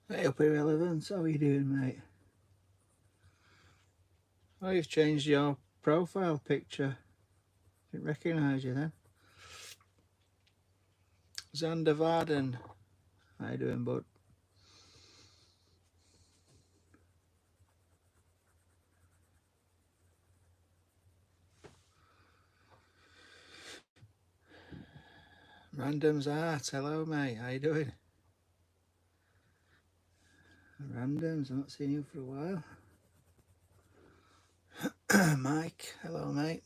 Hey up Irrelevance, how are you doing, mate? Oh, you've changed your profile picture. Didn't recognise you then. Xander Varden, how you doing, bud? Random's Art, hello, mate, how you doing? Randoms, I've not seen you for a while. Mike, hello, mate.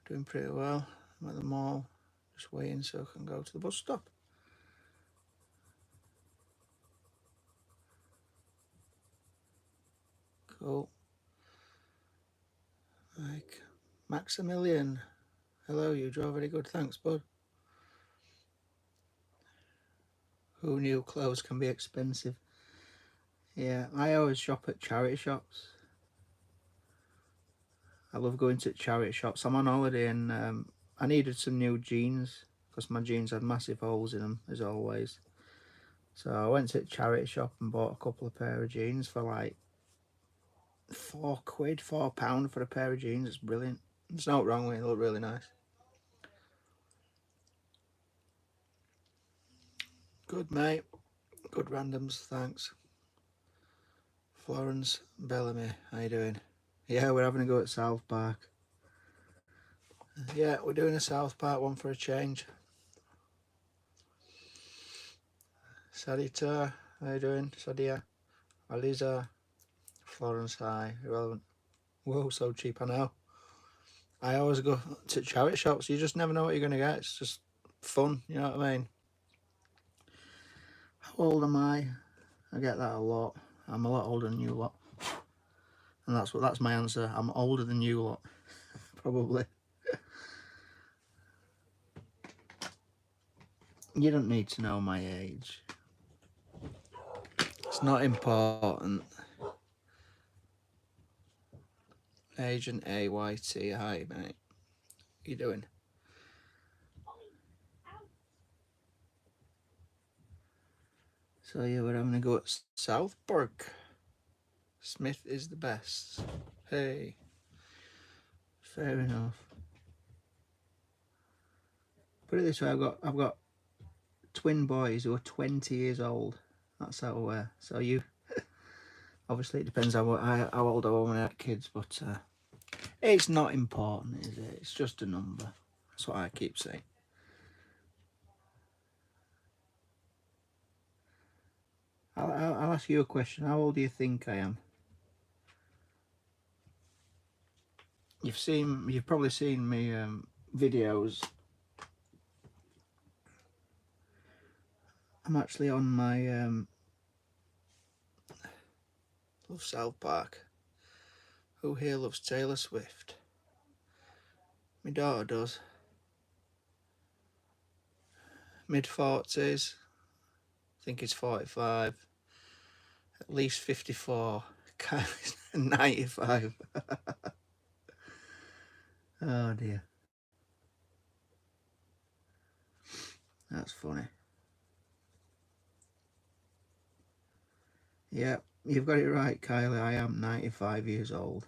Doing pretty well. I'm at the mall, just waiting so I can go to the bus stop. Cool. Mike, Maximilian, hello, you draw very good, thanks, bud. Who knew clothes can be expensive? Yeah, I always shop at charity shops. I love going to charity shops. I'm on holiday and I needed some new jeans because my jeans had massive holes in them, as always. So I went to a charity shop and bought a couple of pair of jeans for like £4, £4 for a pair of jeans. It's brilliant. There's no wrong with it. They look really nice. Good, mate. Good randoms, thanks. Florence Bellamy, how you doing? Yeah, we're having a go at South Park. Yeah, we're doing a South Park one for a change. Sarita, how you doing? Sadia, Aliza, Florence, hi, irrelevant. Whoa, so cheap, I know. I always go to charity shops. You just never know what you're going to get. It's just fun, you know what I mean? How old am I? I get that a lot. I'm a lot older than you lot. And that's my answer. I'm older than you lot, probably. You don't need to know my age. It's not important. Agent AYT, hi mate. How you doing? So yeah, we're having a go at Southburg. Smith is the best. Hey. Fair enough. Put it this way, I've got twin boys who are 20 years old. That's how so you obviously it depends how old I was when I had kids, but it's not important, is it? It's just a number. That's what I keep saying. I'll ask you a question. How old do you think I am? You've probably seen me videos. I'm actually on my love South Park. Who here loves Taylor Swift? My daughter does. Mid-40s. I think it's 45. At least 54. Kylie's 95. Oh dear. That's funny. Yeah, you've got it right, Kylie. I am 95 years old.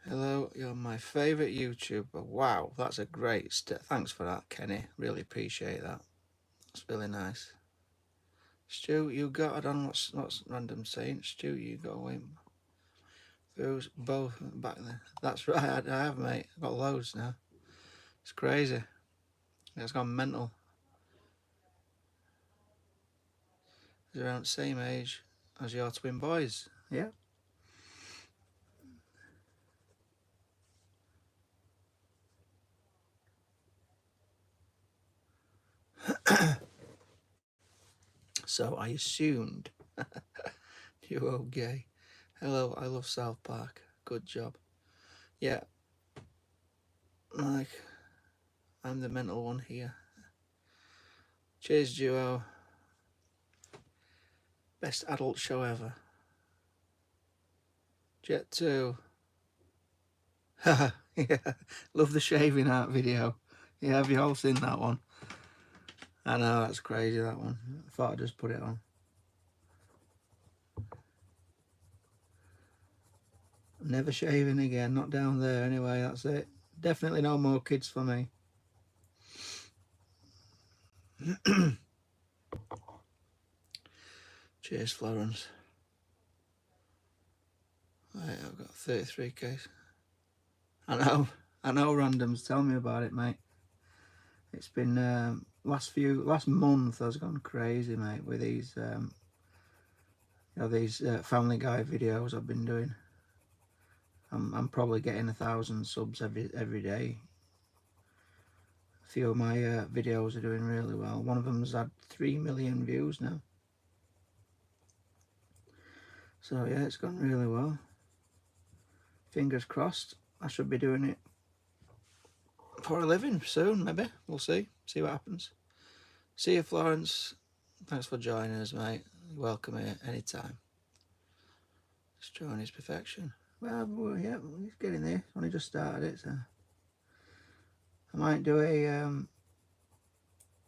Hello, you're my favourite YouTuber. Wow, that's a great thanks for that, Kenny. Really appreciate that. That's really nice. Stu, you got, I don't know what's random saying. Stu, you got away. Those both back there. That's right, I have, mate. I've got loads now. It's crazy. It's gone mental. He's around the same age as your twin boys. Yeah. So I assumed you were gay. Hello, I love South Park. Good job. Yeah. Like, I'm the mental one here. Cheers, duo. Best adult show ever. Jet 2. Yeah, love the shaving art video. Yeah, have you all seen that one? I know, that's crazy, that one. I thought I'd just put it on. Never shaving again, not down there anyway, that's it. Definitely no more kids for me. Cheers, Florence. Right, I've got 33k. I know, randoms. Tell me about it, mate. It's been last month has gone crazy, mate, with these these Family Guy videos I've been doing. I'm probably getting 1,000 subs every day. A few of my videos are doing really well. One of them's had 3 million views now. So yeah, it's gone really well. Fingers crossed. I should be doing it for a living soon, maybe. We'll see what happens. See you, Florence. Thanks for joining us, mate. Welcome here anytime. Destroying his perfection. Well, yeah, he's getting there. Only just started it, so I might do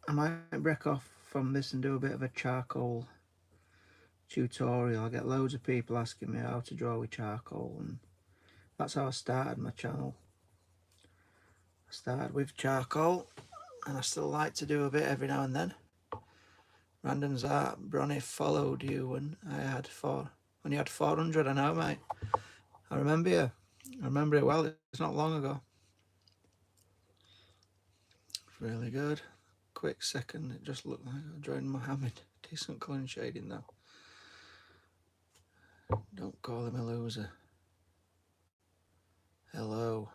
I might break off from this and do a bit of a charcoal tutorial. I get loads of people asking me how to draw with charcoal, and that's how I started my channel. I started with charcoal, and I still like to do a bit every now and then. Randoms Art, Bronny followed you when you had 400. I know, mate. I remember you. I remember it well. It's not long ago. Really good. Quick second. It just looked like I joined Mohammed. Decent clean shading though. Don't call him a loser. Hello.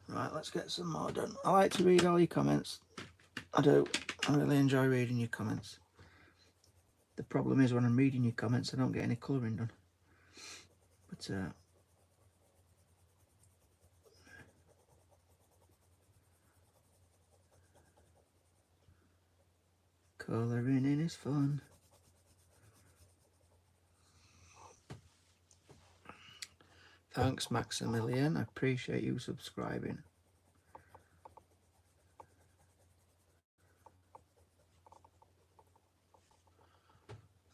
Right, let's get some more done. I like to read all your comments. I do. I really enjoy reading your comments. The problem is when I'm reading your comments, I don't get any colouring done. But colouring in is fun. Thanks, Maximilian. I appreciate you subscribing.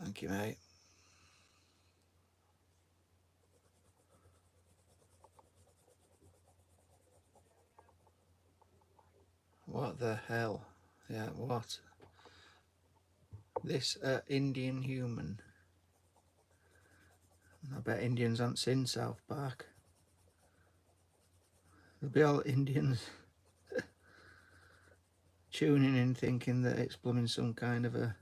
Thank you, mate. What the hell? Yeah, what? This Indian human. I bet Indians haven't seen South Park. There'll be all Indians tuning in thinking that it's blooming some kind of a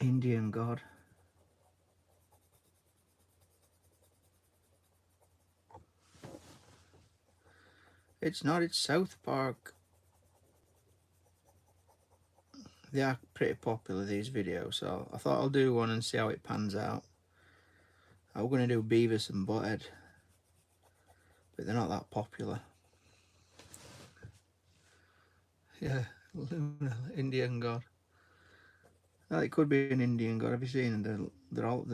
Indian god. It's not, it's South Park. They are pretty popular, these videos, so I thought I'll do one and see how it pans out. I was going to do Beavis and Butthead, but they're not that popular. Yeah, Luna, Indian god. Well, it could be an Indian god. Have you seen them? They're all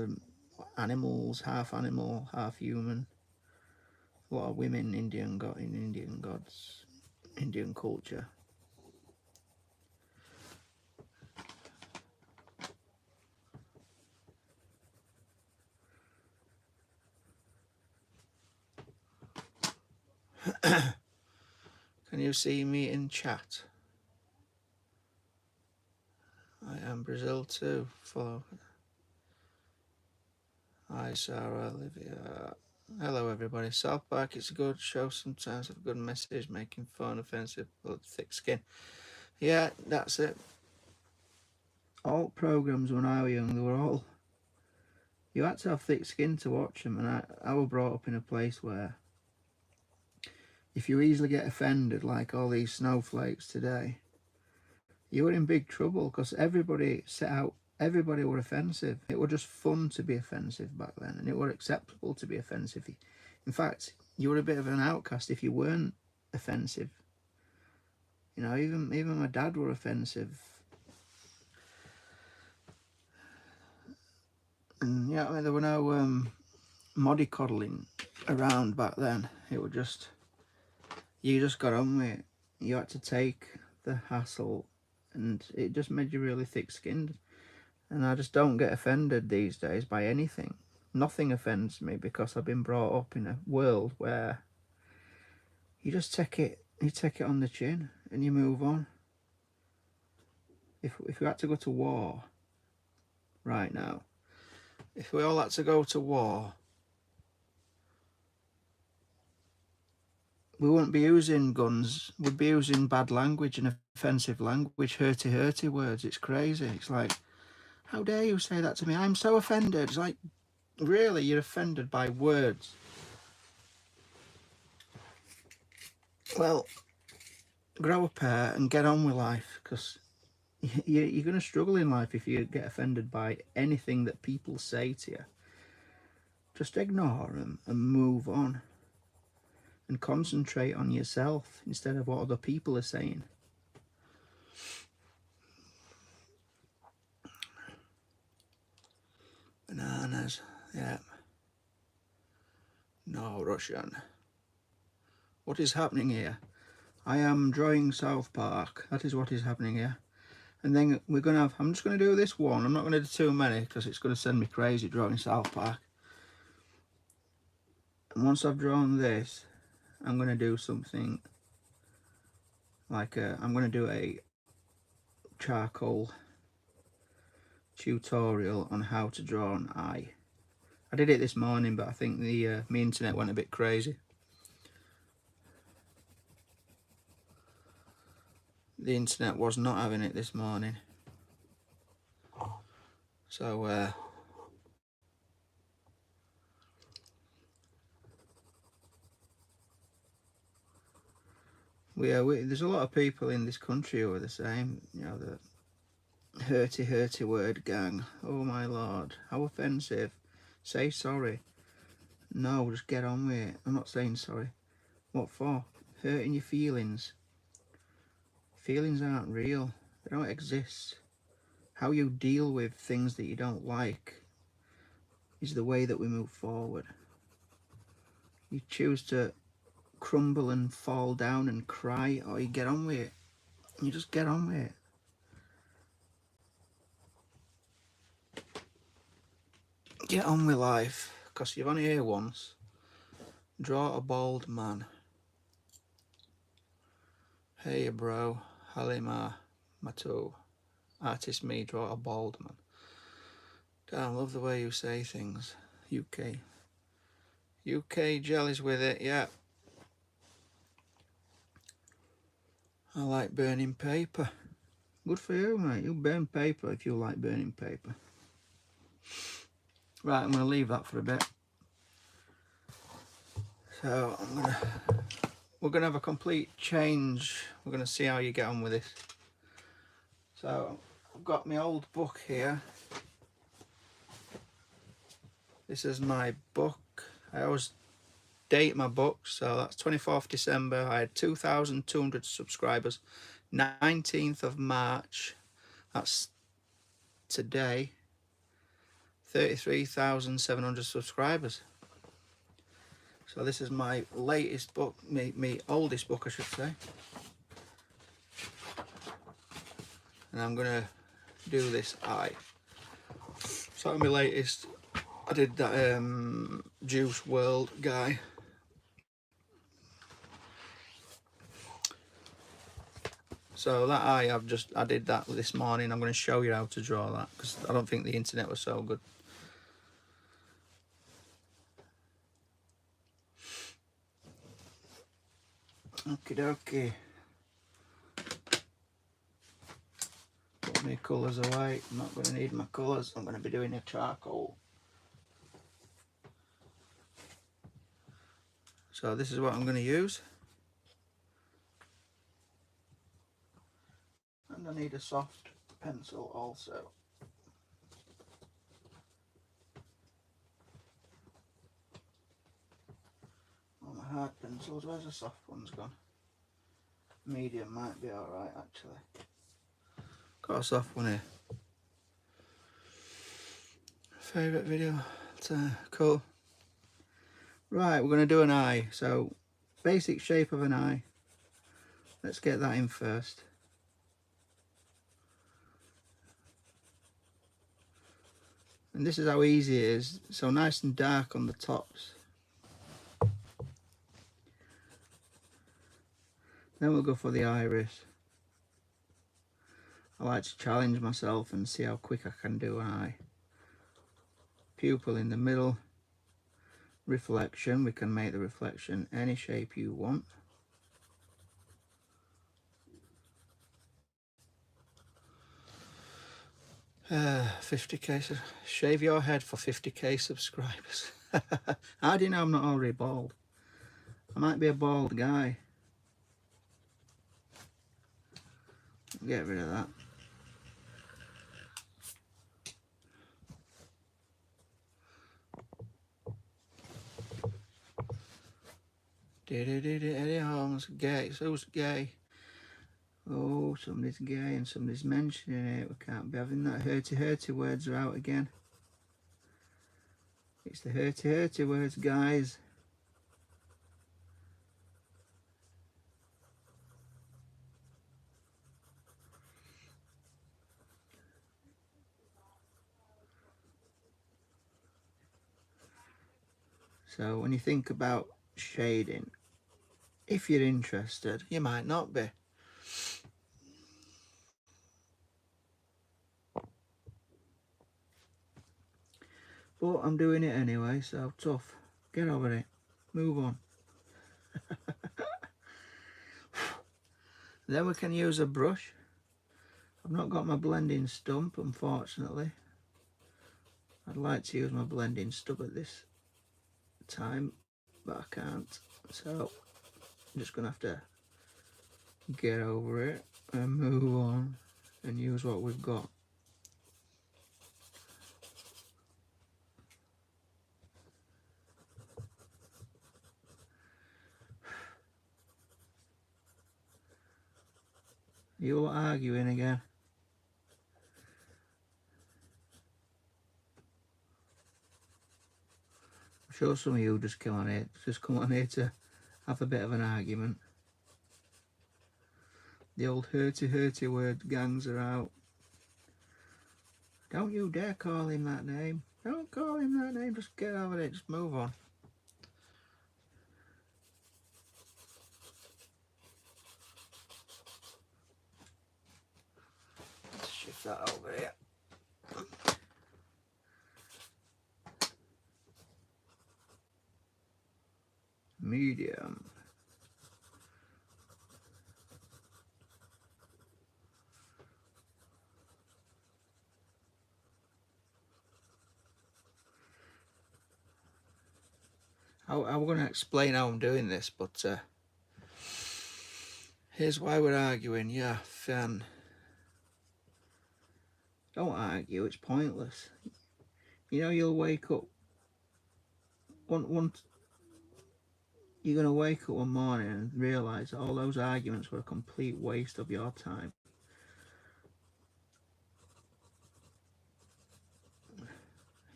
animals, half animal, half human. A lot of women Indian gods, Indian culture. Can you see me in chat? I am Brazil too. Follow. Hi Sarah, Olivia. Hello everybody. South Park is a good show sometimes with a good message, making fun, offensive, but thick skin. Yeah, that's it. All programs when I was young, they were all, you had to have thick skin to watch them, and I was brought up in a place where if you easily get offended like all these snowflakes today, you were in big trouble, because everybody were offensive. It was just fun to be offensive back then, and it was acceptable to be offensive. In fact, you were a bit of an outcast if you weren't offensive. You know, even my dad were offensive. And yeah, I mean, there were no mollycoddling around back then. It was just, you just got on with it. You had to take the hassle, and it just made you really thick-skinned. And I just don't get offended these days by anything. Nothing offends me because I've been brought up in a world where you just take it on the chin and you move on. If we had to go to war right now, if we all had to go to war, we wouldn't be using guns. We'd be using bad language and offensive language, hurty words. It's crazy. It's like, how dare you say that to me? I'm so offended. It's like, really, you're offended by words. Well, grow a pair and get on with life, because you're going to struggle in life if you get offended by anything that people say to you. Just ignore them and move on, and concentrate on yourself instead of what other people are saying. Bananas, yeah. No, Russian. What is happening here? I am drawing South Park. That is what is happening here. And then we're going to have, I'm just going to do this one. I'm not going to do too many because it's going to send me crazy drawing South Park. And once I've drawn this, I'm going to do something like I'm going to do a charcoal tutorial on how to draw an eye. I did it this morning, but I think the my internet went a bit crazy. The internet was not having it this morning. So there's a lot of people in this country who are the same, you know, the hurty word gang. Oh my lord, how offensive. Say sorry. No, just get on with it. I'm not saying sorry. What for? Hurting your feelings. Feelings aren't real. They don't exist. How you deal with things that you don't like is the way that we move forward. You choose to crumble and fall down and cry, or you get on with it. You just get on with it. Get on with life, because you're only here once. Draw a bald man. Hey bro, Halima Matu. Artist me, draw a bald man. Damn, love the way you say things. UK jellies with it, yeah. I like burning paper. Good for you, mate. You burn paper if you like burning paper. Right, I'm going to leave that for a bit. So we're going to have a complete change. We're going to see how you get on with this. So I've got my old book here. This is my book. I always date my books, so that's 24th December. I had 2,200 subscribers. 19th of March, that's today, 33,700 subscribers. So this is my latest book, me oldest book I should say. And I'm gonna do this eye. So my latest, I did that Juice WRLD guy. So that eye, I did that this morning. I'm going to show you how to draw that because I don't think the internet was so good. Okie dokie. Put my colours away. I'm not going to need my colours. I'm going to be doing a charcoal. So this is what I'm going to use. And I need a soft pencil also. Oh, my hard pencils, where's the soft ones gone? Medium might be alright actually. Got a soft one here. Favourite video. Cool. Right, we're going to do an eye. So, basic shape of an eye. Let's get that in first. And this is how easy it is. So nice and dark on the tops. Then we'll go for the iris. I like to challenge myself and see how quick I can do an eye. Pupil in the middle. Reflection, we can make the reflection any shape you want. Uh, 50k, shave your head for 50k subscribers. How do you know I'm not already bald? I might be a bald guy. Get rid of that. Eddie Holmes, gay. So who's gay? Oh, somebody's gay and somebody's mentioning it. We can't be having that. Hurty words are out again. It's the hurty words, guys. So when you think about shading, if you're interested, you might not be. But I'm doing it anyway, so tough. Get over it. Move on. Then we can use a brush. I've not got my blending stump, unfortunately. I'd like to use my blending stump at this time, but I can't. So I'm just going to have to get over it and move on and use what we've got. You all arguing again? I'm sure some of you just come on here to have a bit of an argument. The old hurty word gangs are out. Don't you dare call him that name. Don't call him that name. Just get over it. Just move on. Let's shift that over here. Medium. I'm going to explain how I'm doing this, but here's why we're arguing. Yeah, fan. Don't argue, it's pointless. You know, you'll wake up you're going to wake up one morning and realise that all those arguments were a complete waste of your time.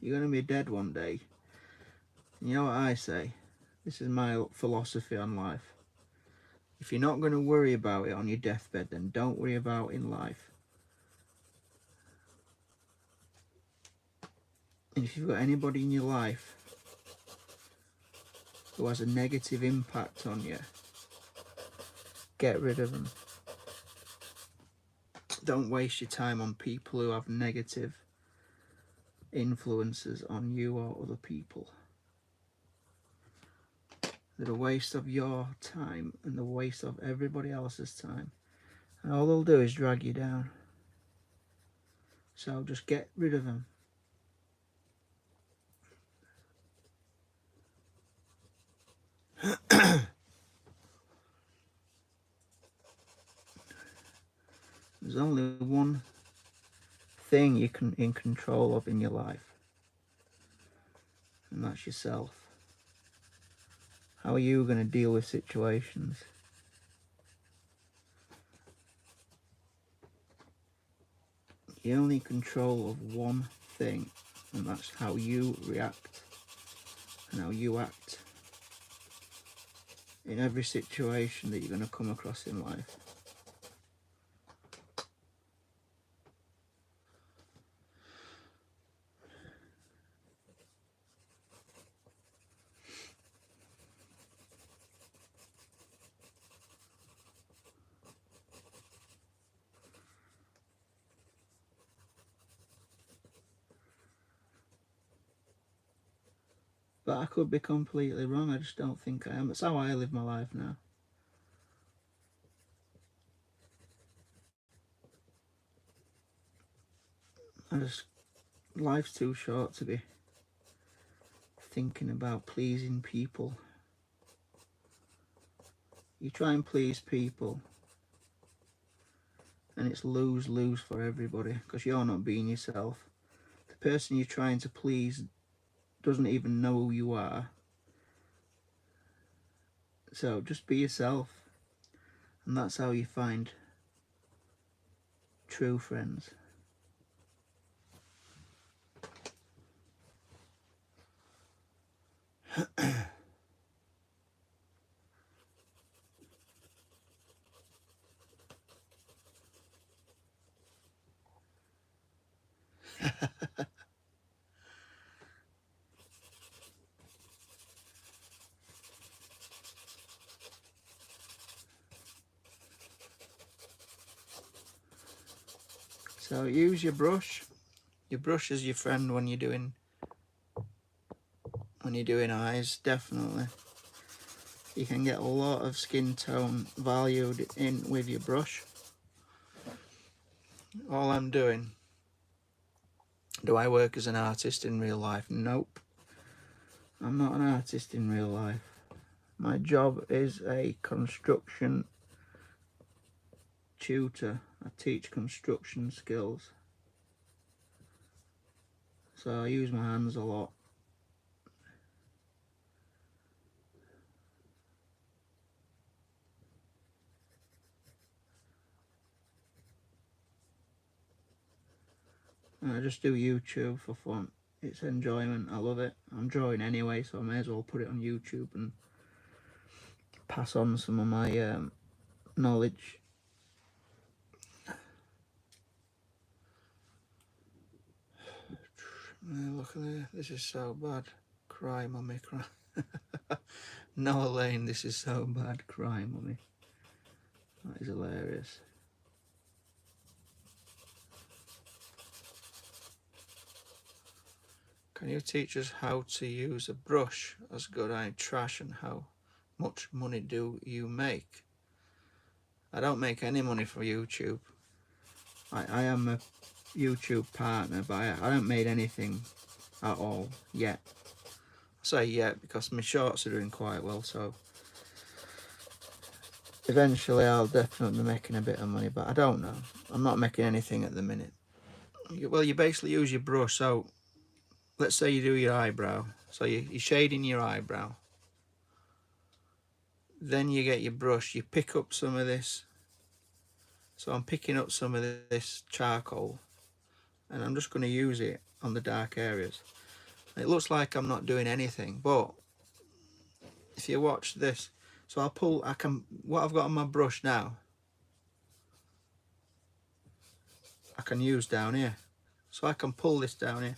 You're going to be dead one day. And you know what I say? This is my philosophy on life. If you're not going to worry about it on your deathbed, then don't worry about it in life. And if you've got anybody in your life who has a negative impact on you, get rid of them. Don't waste your time on people who have negative influences on you or other people. They're a waste of your time and the waste of everybody else's time. And all they'll do is drag you down. So just get rid of them. There's only one thing you can in control of in your life, and that's yourself. How are you going to deal with situations? You're only in control of one thing, and that's how you react and how you act in every situation that you're going to come across in life. But I could be completely wrong. I just don't think I am. It's how I live my life now. Life's too short to be thinking about pleasing people. You try and please people and it's lose-lose for everybody, because you're not being yourself. The person you're trying to please doesn't even know who you are. So just be yourself, and that's how you find true friends. So use your brush. Your brush is your friend when you're doing eyes, definitely. You can get a lot of skin tone valued in with your brush. All I'm doing, do I work as an artist in real life? Nope. I'm not an artist in real life. My job is a construction tutor. I teach construction skills. So I use my hands a lot. And I just do YouTube for fun. It's enjoyment. I love it. I'm drawing anyway, so I may as well put it on YouTube and pass on some of my knowledge. Look at this. This is so bad. Cry, mummy, cry. Noah Lane, this is so bad. Cry, mummy. That is hilarious. Can you teach us how to use a brush as good as trash, and how much money do you make? I don't make any money for YouTube. I am a YouTube partner, but I haven't made anything at all yet. I say yet because my shorts are doing quite well, so eventually I'll definitely be making a bit of money, but I don't know. I'm not making anything at the minute. Well, you basically use your brush. So let's say you do your eyebrow. So you're shading your eyebrow. Then you get your brush, you pick up some of this. So I'm picking up some of this charcoal, and I'm just going to use it on the dark areas. It looks like I'm not doing anything, but if you watch this, so I'll pull, what I've got on my brush now, I can use down here. So I can pull this down here,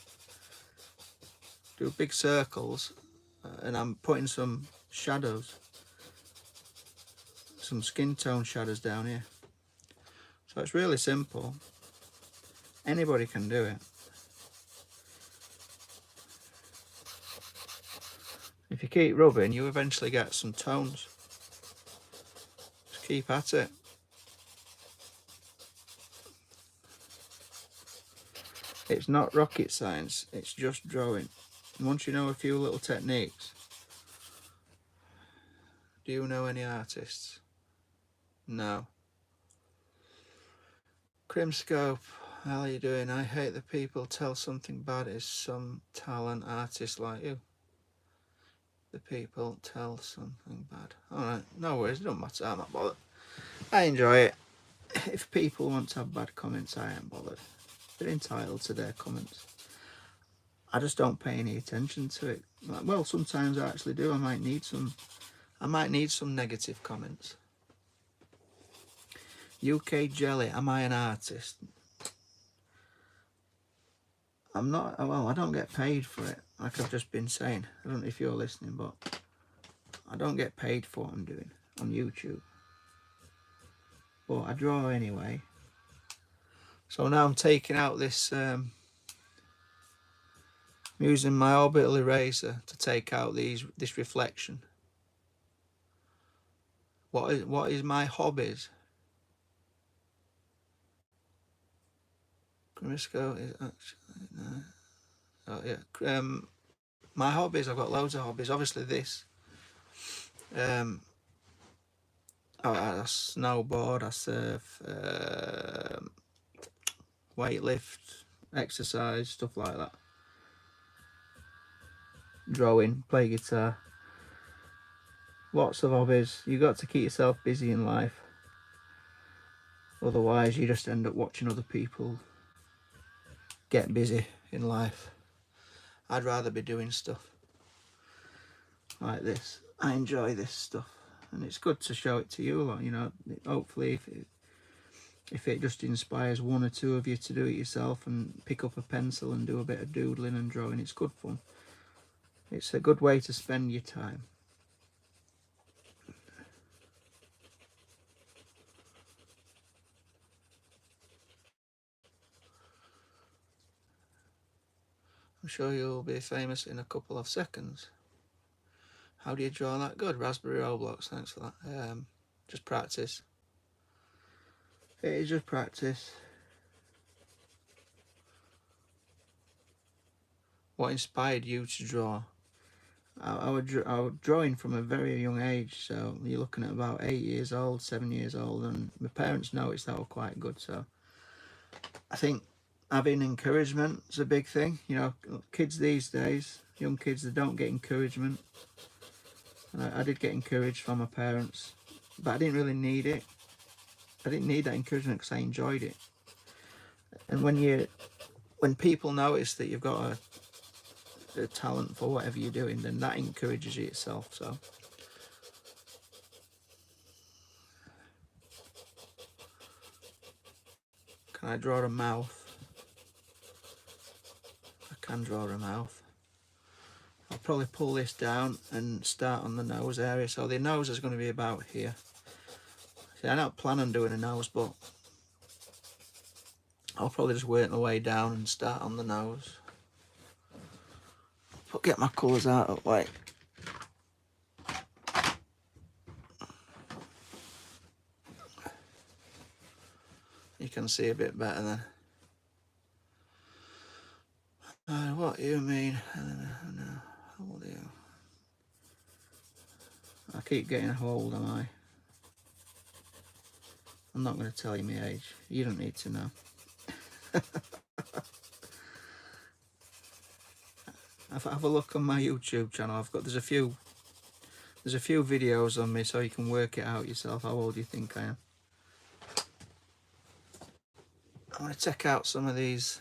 do big circles, and I'm putting some shadows, some skin tone shadows down here. So it's really simple. Anybody can do it. If you keep rubbing, you eventually get some tones. Just keep at it. It's not rocket science, it's just drawing. And once you know a few little techniques. Do you know any artists? No. Crimscope, how are you doing? I hate that people tell something bad is some talent artist like you. The people tell something bad. Alright, no worries, it don't matter, I'm not bothered. I enjoy it. If people want to have bad comments, I ain't bothered. They're entitled to their comments. I just don't pay any attention to it. Well, sometimes I actually do. I might need some negative comments. UK Jelly, am I an artist? I'm not. Well, I don't get paid for it, like I've just been saying. I don't know if you're listening, but I don't get paid for what I'm doing on YouTube. But I draw anyway. So now I'm taking out this, I'm using my orbital eraser to take out this reflection. What is my hobbies? Grimsco is actually no. Oh yeah. My hobbies, I've got loads of hobbies. Obviously this. I snowboard, I surf, weightlift, exercise, stuff like that. Drawing, play guitar. Lots of hobbies. You got to keep yourself busy in life. Otherwise, you just end up watching other people get busy in life. I'd rather be doing stuff like this. I enjoy this stuff, and it's good to show it to you lot. You know, hopefully, if it just inspires one or two of you to do it yourself and pick up a pencil and do a bit of doodling and drawing, it's good fun. It's a good way to spend your time. I'm sure you'll be famous in a couple of seconds. How do you draw that? Good. Raspberry Roblox, thanks for that. Just practice. It is just practice. What inspired you to draw? I was drawing from a very young age, so you're looking at about 8 years old, 7 years old, and my parents noticed that I was quite good, so I think having encouragement is a big thing. You know, kids these days, young kids, they don't get encouragement. And I did get encouraged from my parents, but I didn't really need it. I didn't need that encouragement because I enjoyed it. And when people notice that you've got a talent for whatever you're doing, then that encourages you itself. So can I draw a mouth? I can draw a mouth. I'll probably pull this down and start on the nose area. So the nose is going to be about here. See, I don't plan on doing a nose, but I'll probably just work my way down and start on the nose. But get my colours out of the way. You can see a bit better then. What do you mean? No, how old are you? I keep getting a hold, am I? I'm not going to tell you my age. You don't need to know. Have a look on my YouTube channel. There's a few videos on me, so you can work it out yourself. How old do you think I am? I'm going to take out some of these.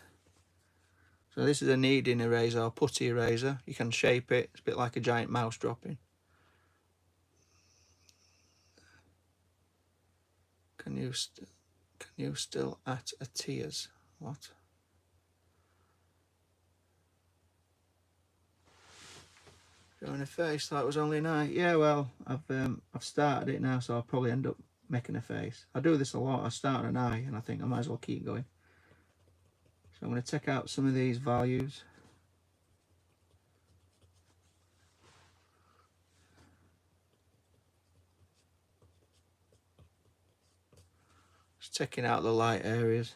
So this is a kneading eraser or putty eraser. You can shape it. It's a bit like a giant mouse dropping. Can you still at a tears? What? Drawing a face. That was only an eye. Yeah, well, I've started it now, so I'll probably end up making a face. I do this a lot. I start an eye, and I think I might as well keep going. So I'm going to take out some of these values. Just taking out the light areas,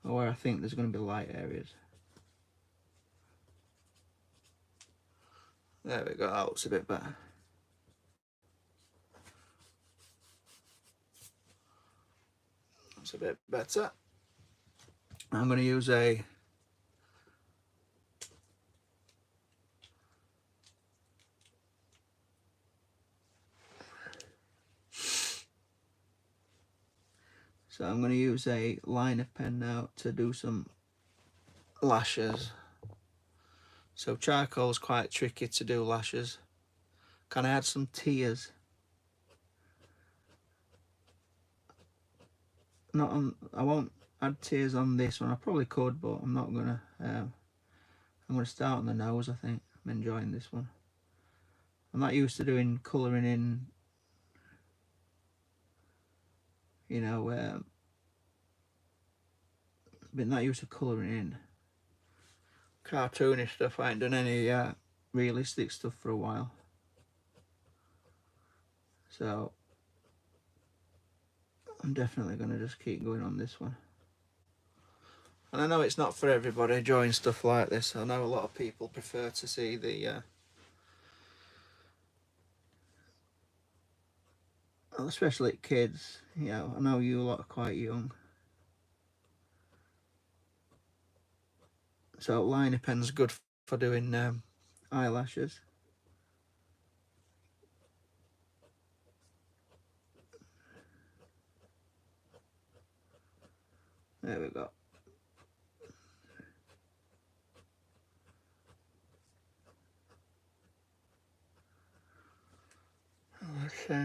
or where I think there's going to be light areas. There we go, that looks a bit better. That's a bit better. I'm going to use a liner pen now to do some lashes. So charcoal's quite tricky to do lashes. Can I add some tears? Not on. I won't add tears on this one. I probably could, but I'm not gonna. I'm gonna start on the nose. I think I'm enjoying this one. I'm not used to doing colouring in. You know, been not used to colouring in cartoonish stuff. I ain't done any realistic stuff for a while. So I'm definitely gonna just keep going on this one. And I know it's not for everybody drawing stuff like this. I know a lot of people prefer to see the especially kids, you know. I know you lot are quite young, so liner pen's good for doing eyelashes. There we go.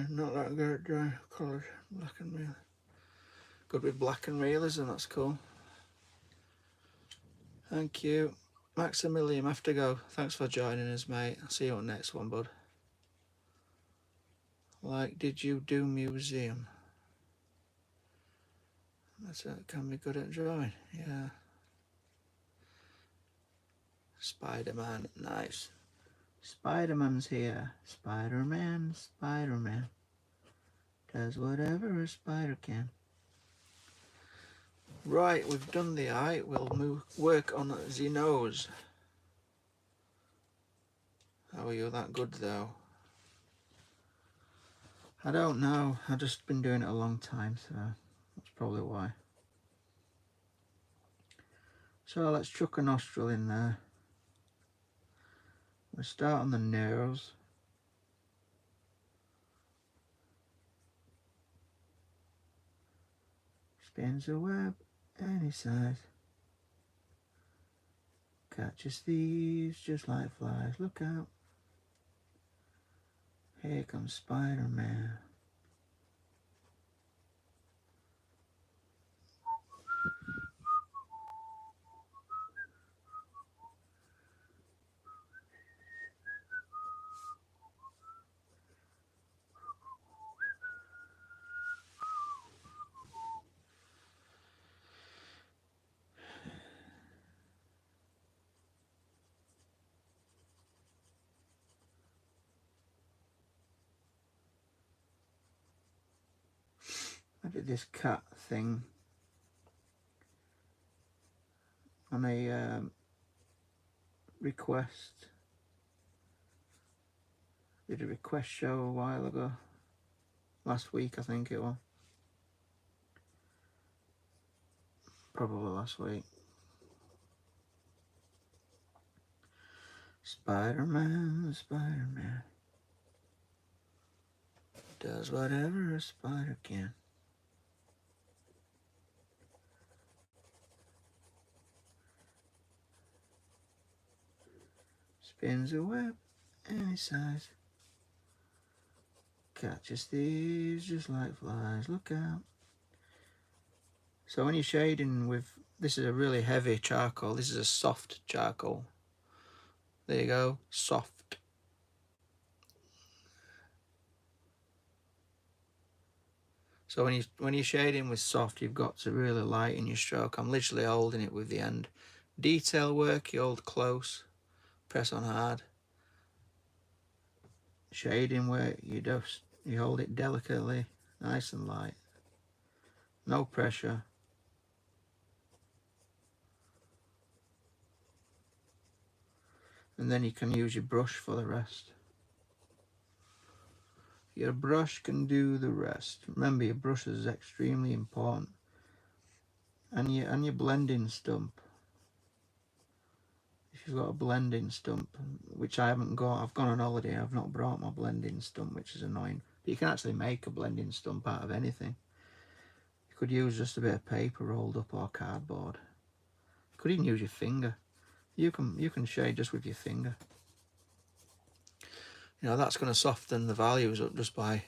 Not that good at dry colours. Black and real. Good with black and realism, that's cool. Thank you. Maximilian, I have to go. Thanks for joining us, mate. I'll see you on the next one, bud. Like, did you do museum? That's it, can be good at drawing, yeah. Spider-Man, nice. Spider-Man's here. Spider-Man, Spider-Man does whatever a spider can. Right, we've done the eye. We'll work on the nose. How are you that good though? I don't know. I've just been doing it a long time, so that's probably why. So let's chuck a nostril in there. We'll start on the nose. Spins a web any size. Catches thieves just like flies. Look out. Here comes Spider-Man. I did this cat thing on a request. Did a request show a while ago. Last week, I think it was. Probably last week. Spider-Man, Spider-Man does whatever a spider can. Spins a web any size. Catches thieves just like flies. Look out. So when you're shading with, this is a really heavy charcoal. This is a soft charcoal. There you go, soft. So when you're shading with soft, you've got to really lighten your stroke. I'm literally holding it with the end. Detail work, you hold close, press on hard. Shading work, you hold it delicately, nice and light. No pressure. And then you can use your brush for the rest. Your brush can do the rest. Remember, your brush is extremely important. And your blending stump. If you've got a blending stump, which I haven't got, I've gone on holiday, I've not brought my blending stump, which is annoying. But you can actually make a blending stump out of anything. You could use just a bit of paper rolled up or cardboard. You could even use your finger. You can shade just with your finger. You know, that's going to soften the values up just by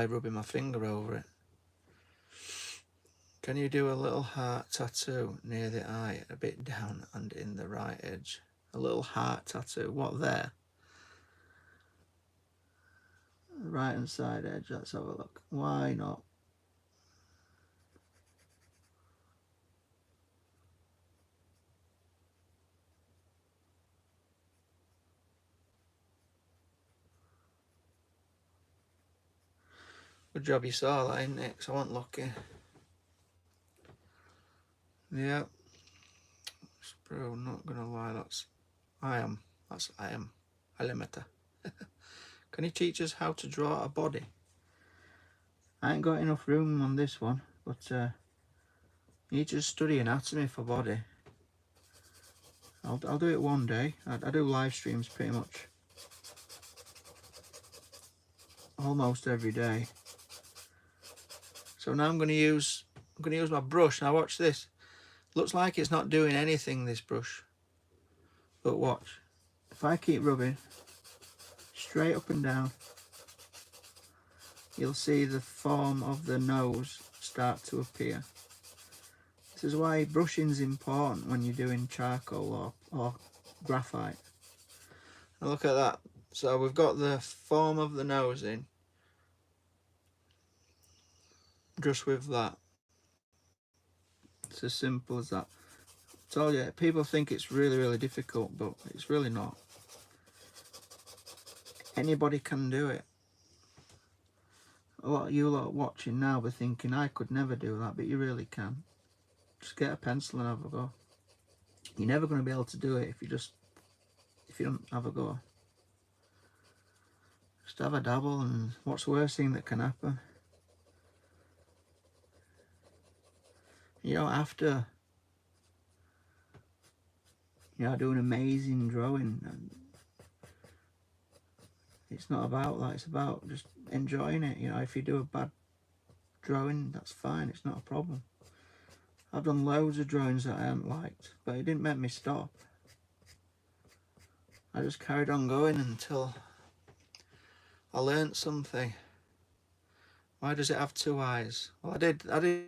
rubbing my finger over it. Can you do a little heart tattoo near the eye, a bit down and in the right edge? A little heart tattoo. What, there? Right hand side edge. Let's have a look. Why not? Good job you saw that, innit? 'Cause I wasn't looking. Yeah. Bro, not gonna lie, I am a limiter. Can you teach us how to draw a body? I ain't got enough room on this one, but you need to study anatomy for body. I'll do it one day. I do live streams pretty much almost every day. So now I'm gonna use my brush. Now watch this. Looks like it's not doing anything, this brush. But watch. If I keep rubbing straight up and down, you'll see the form of the nose start to appear. This is why brushing is important when you're doing charcoal or graphite. Now look at that. So we've got the form of the nose in, just with that. It's as simple as that. I told you, people think it's really, really difficult, but it's really not. Anybody can do it. A lot of you lot watching now be thinking, I could never do that, but you really can. Just get a pencil and have a go. You're never going to be able to do it if you don't have a go. Just have a dabble, and what's the worst thing that can happen? You don't have to, do an amazing drawing. It's not about that. It's about just enjoying it. If you do a bad drawing, that's fine. It's not a problem. I've done loads of drawings that I haven't liked, but it didn't make me stop. I just carried on going until I learnt something. Why does it have two eyes? Well, I did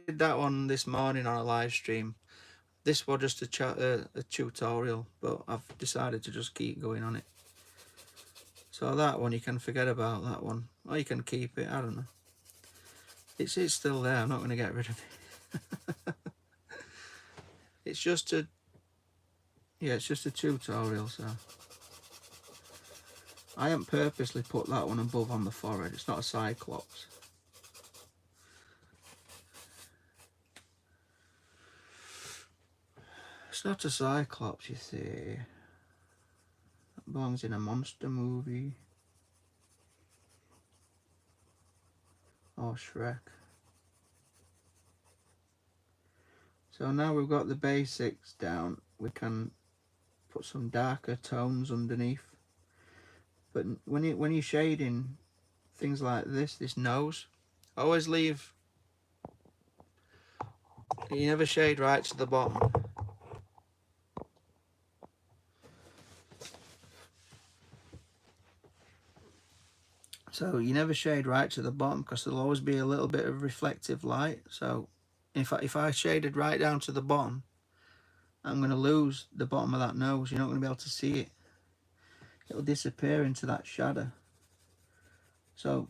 that one this morning on a live stream. This was just a tutorial, but I've decided to just keep going on it. So that one, you can forget about that one, or you can keep it. I don't know. It's still there. I'm not going to get rid of it. It's just a tutorial. So I haven't purposely put that one above on the forehead. It's not a cyclops. It's not a cyclops, you see. That belongs in a monster movie. Or Shrek. So now we've got the basics down, we can put some darker tones underneath. But when you're shading things like this nose, always leave. You never shade right to the bottom. So you never shade right to the bottom, because there'll always be a little bit of reflective light. So if I shaded right down to the bottom, I'm going to lose the bottom of that nose. You're not going to be able to see it. It'll disappear into that shadow. So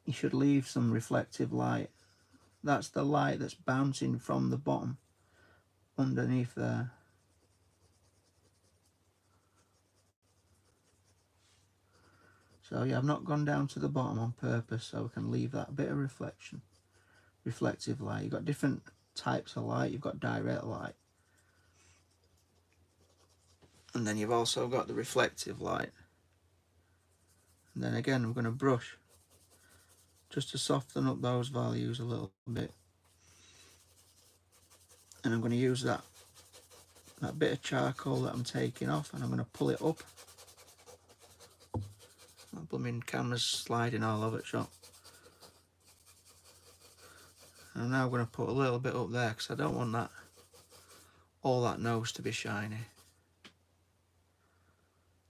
you should leave some reflective light. That's the light that's bouncing from the bottom underneath there. So yeah, I've not gone down to the bottom on purpose, so we can leave that bit of reflective light. You've got different types of light. You've got direct light, and then you've also got the reflective light. And then again, we're going to brush just to soften up those values a little bit. And I'm going to use that bit of charcoal that I'm taking off, and I'm going to pull it up. My blooming camera's sliding all over the shop. And I'm now going to put a little bit up there, because I don't want that all that nose to be shiny.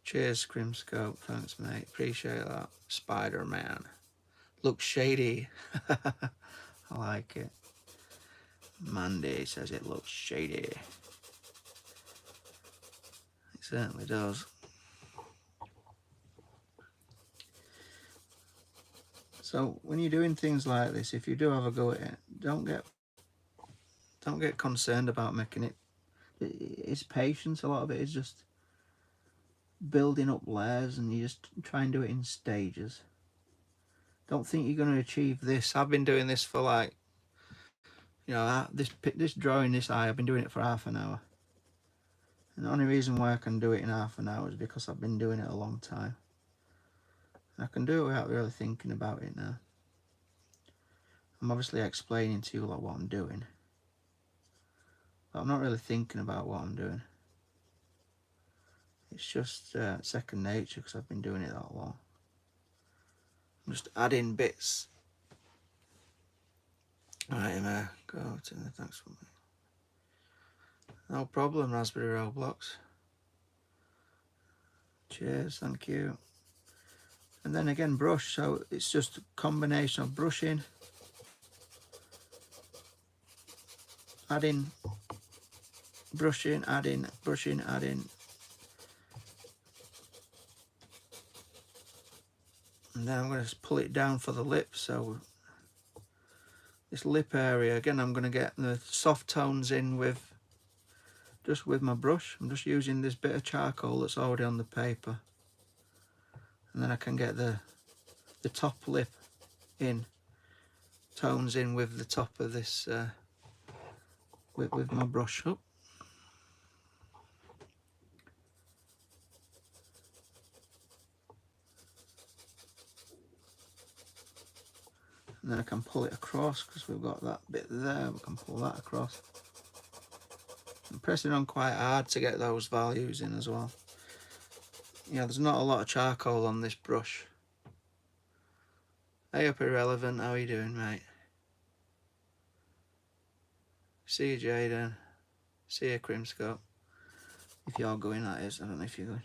Cheers, Crimscope. Thanks, mate. Appreciate that. Spider-Man. Looks shady. I like it. Mandy says it looks shady. It certainly does. So when you're doing things like this, if you do have a go at it, don't get concerned about making it. It's patience. A lot of it is just building up layers, and you just try and do it in stages. Don't think you're going to achieve this. I've been doing this for like, you know, this drawing this eye, I've been doing it for half an hour. And the only reason why I can do it in half an hour is because I've been doing it a long time. I can do it without really thinking about it now. I'm obviously explaining to you like what I'm doing, but I'm not really thinking about what I'm doing. It's just second nature because I've been doing it that long. I'm just adding bits. Alright, go to the thanks for me. No problem, Raspberry Roblox. Cheers, thank you. And then again, brush. So it's just a combination of brushing, adding, brushing, adding, brushing, adding. And then I'm going to pull it down for the lips. So this lip area, again, I'm going to get the soft tones in with just with my brush. I'm just using this bit of charcoal that's already on the paper. And then I can get the top lip in, tones in with the top of this, with my brush up. And then I can pull it across because we've got that bit there. We can pull that across. I'm pressing on quite hard to get those values in as well. Yeah, there's not a lot of charcoal on this brush. Hey up, Irrelevant, how are you doing, mate? See you, Jaden. See you, Crimscope. If you're going, that is. I don't know if you're going.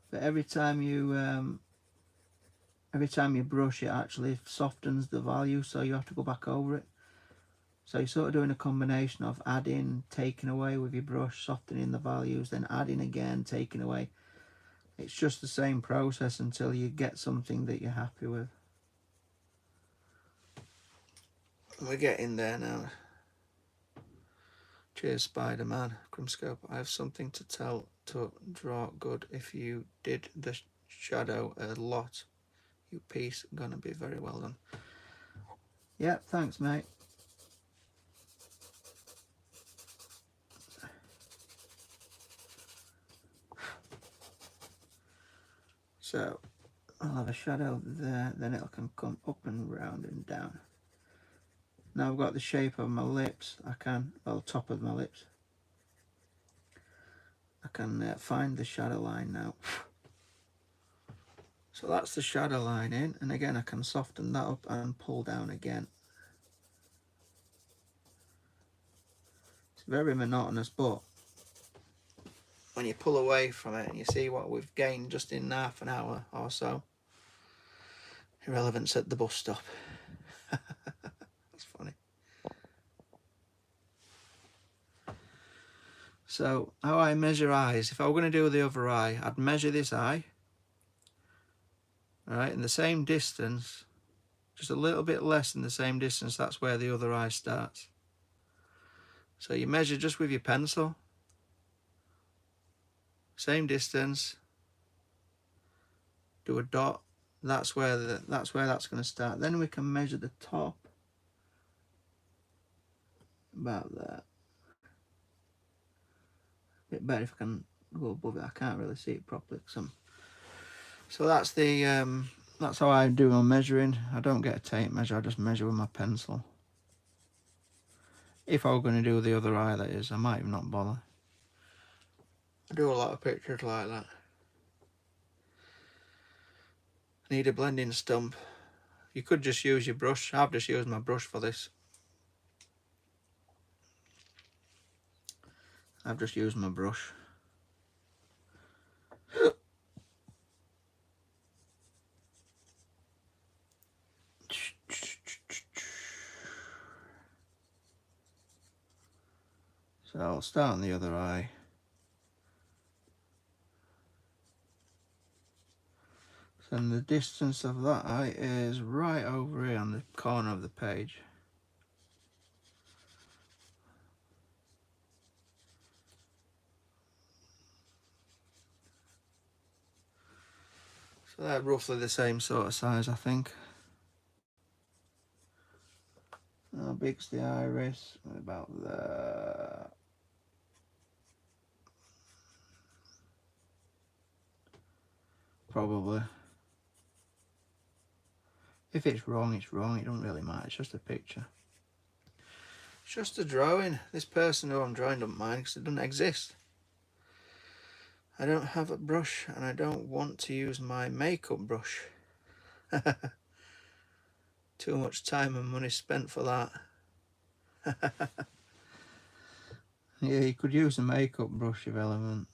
But every time you brush, it actually softens the value, so you have to go back over it. So you're sort of doing a combination of adding, taking away with your brush, softening the values, then adding again, taking away. It's just the same process until you get something that you're happy with. We're getting there now. Cheers, Spider-Man. Crimscope, I have something to tell to draw good. If you did the shadow a lot, your piece gonna be very well done. Yeah, thanks, mate. So I'll have a shadow there, then it can come up and round and down. Now I've got the shape of my lips. I can, well, top of my lips. I can find the shadow line now. So that's the shadow line in, and again I can soften that up and pull down again. It's very monotonous, but when you pull away from it and you see what we've gained just in half an hour or so. Irrelevance at the bus stop. That's funny. So how I measure eyes, if I were going to do the other eye, I'd measure this eye, right, in the same distance, just a little bit less than the same distance, that's where the other eye starts. So you measure just with your pencil, same distance, do a dot, that's where that's going to start. Then we can measure the top, about that. A bit better if I can go above it. I can't really see it properly. So that's the that's how I do my measuring. I don't get a tape measure, I just measure with my pencil. If I were going to do the other eye, that is, I might not bother. I do a lot of pictures like that. I need a blending stump. You could just use your brush. I've just used my brush for this. I've just used my brush. So I'll start on the other eye. And the distance of that eye is right over here on the corner of the page. So they're roughly the same sort of size, I think. How big's the iris? About there. Probably. If it's wrong, it's wrong. It doesn't really matter. It's just a picture. It's just a drawing. This person who I'm drawing doesn't mind because it doesn't exist. I don't have a brush and I don't want to use my makeup brush. Too much time and money spent for that. Yeah, you could use a makeup brush if relevant.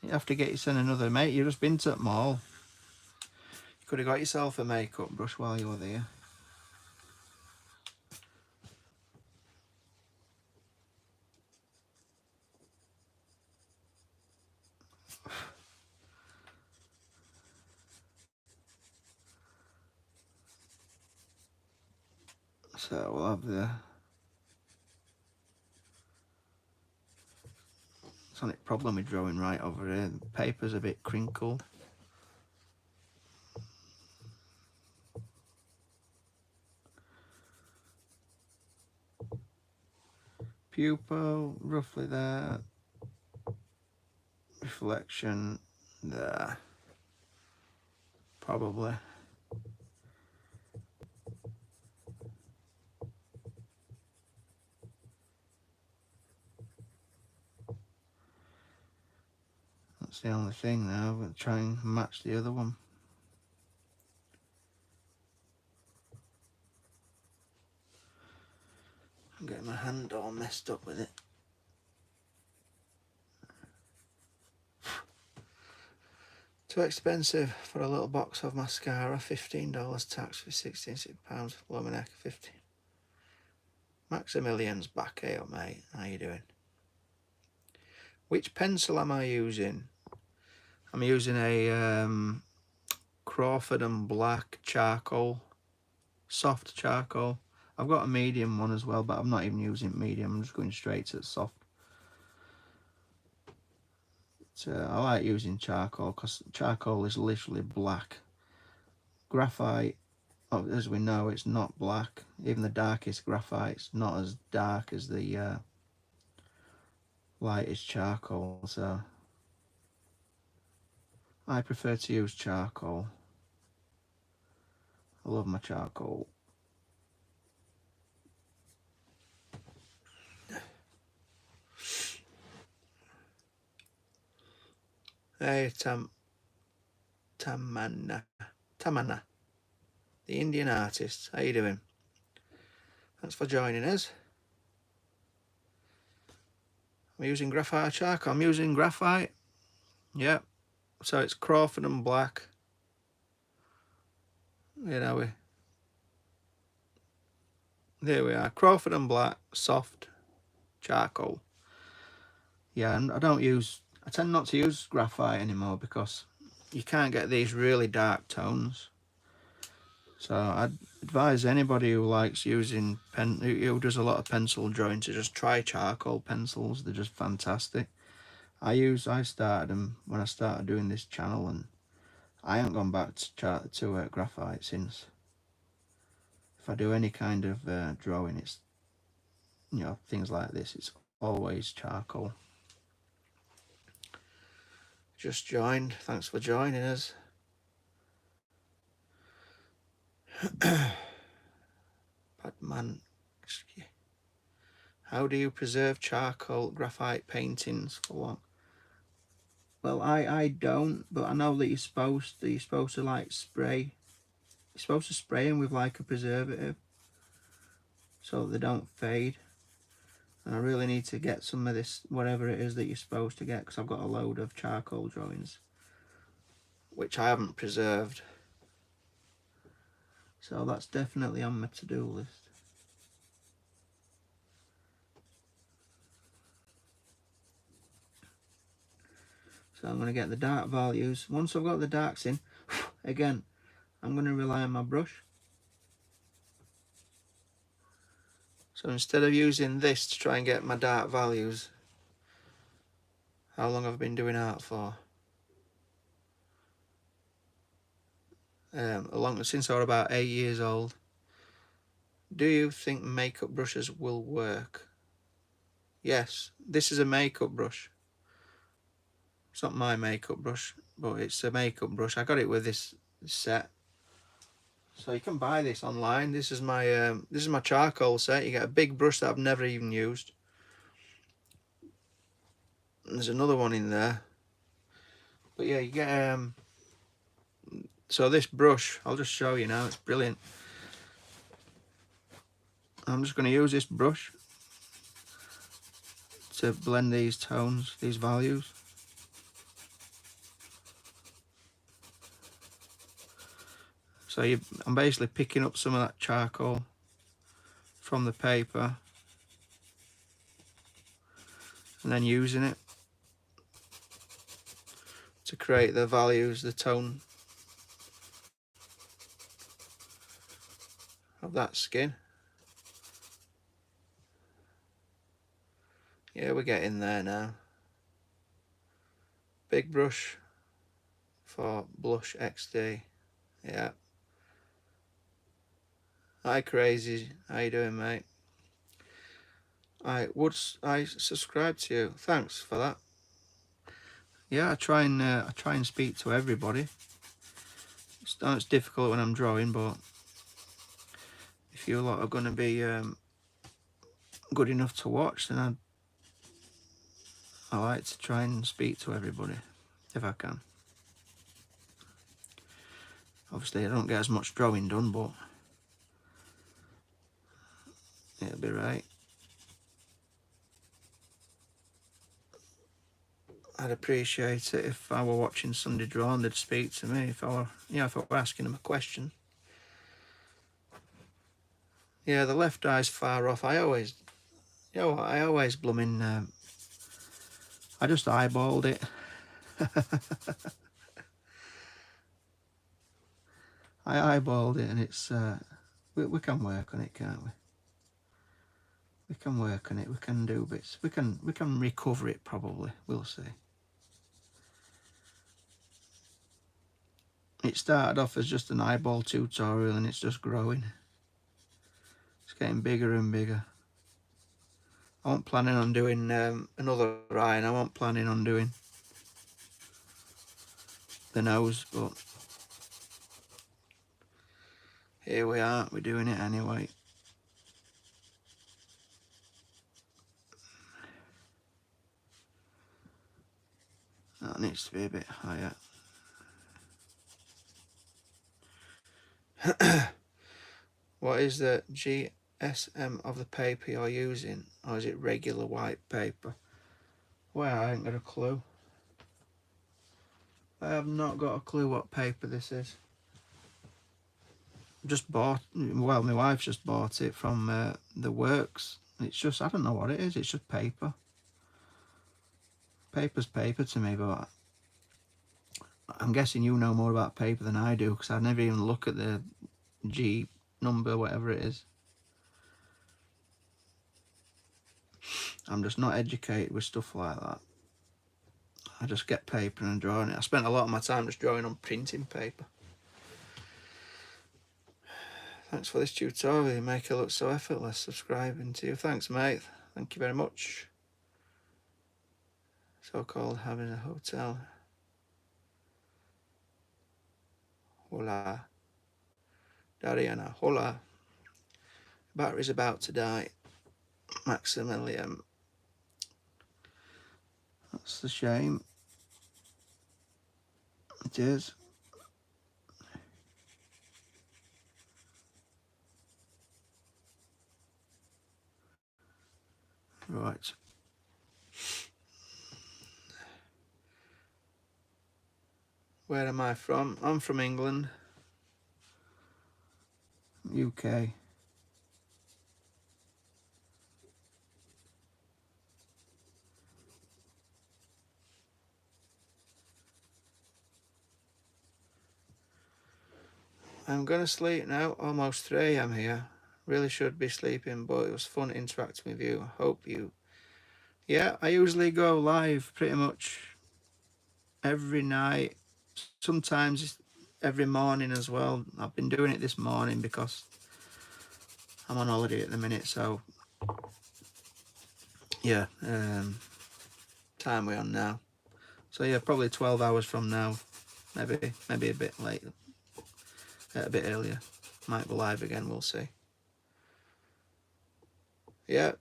You have to get yourself another mate. You've just been to the mall. You could have got yourself a makeup brush while you were there. So we'll have the sonic problem with drawing right over here. The paper's a bit crinkled. Pupil roughly there. Reflection there. Probably. That's the only thing now. I'm going to try and match the other one. I'm getting my hand all messed up with it. Too expensive for a little box of mascara. $15 tax for £66 for Lumineca. 50. Maximilian's back here, mate. How you doing? Which pencil am I using? I'm using a Crawford and Black charcoal, soft charcoal. I've got a medium one as well, but I'm not even using medium. I'm just going straight to the soft. I like using charcoal because charcoal is literally black. Graphite, as we know, it's not black. Even the darkest graphite's not as dark as the lightest charcoal. So I prefer to use charcoal. I love my charcoal. Hey, Tamana, the Indian artist. How you doing? Thanks for joining us. I'm using graphite charcoal. I'm using graphite. Yep. So it's Crawford and Black. There we are. Crawford and Black, soft charcoal. Yeah, and I tend not to use graphite anymore because you can't get these really dark tones. So I'd advise anybody who likes using who does a lot of pencil drawing to just try charcoal pencils. They're just fantastic. I started them when I started doing this channel, and I haven't gone back to graphite since. If I do any kind of drawing, it's, things like this, it's always charcoal. Just joined. Thanks for joining us. Badman, how do you preserve charcoal graphite paintings for long? Well, I don't, but I know that you're supposed to like spray. You're supposed to spray them with like a preservative so that they don't fade. And I really need to get some of this, whatever it is that you're supposed to get, because I've got a load of charcoal drawings which I haven't preserved. So that's definitely on my to-do list. So I'm going to get the dark values. Once I've got the darks in, again, I'm going to rely on my brush. So instead of using this to try and get my dark values, how long I've been doing art for? Since I was about 8 years old. Do you think makeup brushes will work? Yes, this is a makeup brush. It's not my makeup brush, but it's a makeup brush. I got it with this set. So you can buy this online. This is my charcoal set. You get a big brush that I've never even used. And there's another one in there. But yeah, you get so this brush, I'll just show you now. It's brilliant. I'm just going to use this brush to blend these tones, these values. So I'm basically picking up some of that charcoal from the paper and then using it to create the values, the tone of that skin. Yeah, we're getting there now. Big brush for Blush XD. Yeah. Hi Crazy, how you doing, mate? I subscribe to you. Thanks for that. Yeah, I try and speak to everybody. It's difficult when I'm drawing, but if you lot are going to be good enough to watch, then I like to try and speak to everybody if I can. Obviously, I don't get as much drawing done, but it'll be right. I'd appreciate it if I were watching somebody draw and they'd speak to me. If I were asking them a question. Yeah, the left eye's far off. I always blooming. I just eyeballed it. I eyeballed it, and it's. We can work on it, can't we? We can work on it. We can do bits. We can recover it probably. We'll see. It started off as just an eyeball tutorial, and it's just growing. It's getting bigger and bigger. I wasn't planning on doing another eye, and I wasn't planning on doing the nose, but here we are. We're doing it anyway. That needs to be a bit higher. What is the GSM of the paper you're using, or is it regular white paper? Well, I ain't got a clue. I have not got a clue what paper this is. Just bought, well, my wife's just bought it from the works. It's just, I don't know what it is, it's just paper. Paper's paper to me, but I'm guessing you know more about paper than I do, because I never even look at the G number, whatever it is. I'm just not educated with stuff like that. I just get paper and draw on it. I spent a lot of my time just drawing on printing paper. Thanks for this tutorial. You make it look so effortless. Subscribing to you. Thanks, mate. Thank you very much. So-called having a hotel. Hola. Dariana. Hola. Battery's about to die. Maximilian. That's the shame. It is. Right. Where am I from? I'm from England. UK. I'm gonna sleep now. Almost 3 AM here. Really should be sleeping, but it was fun interacting with you. Hope you. Yeah, I usually go live pretty much every night. Sometimes every morning as well. I've been doing it this morning because I'm on holiday at the minute. So yeah, time we're on now. So yeah, probably 12 hours from now. Maybe a bit late, a bit earlier. Might be live again. We'll see. Yeah.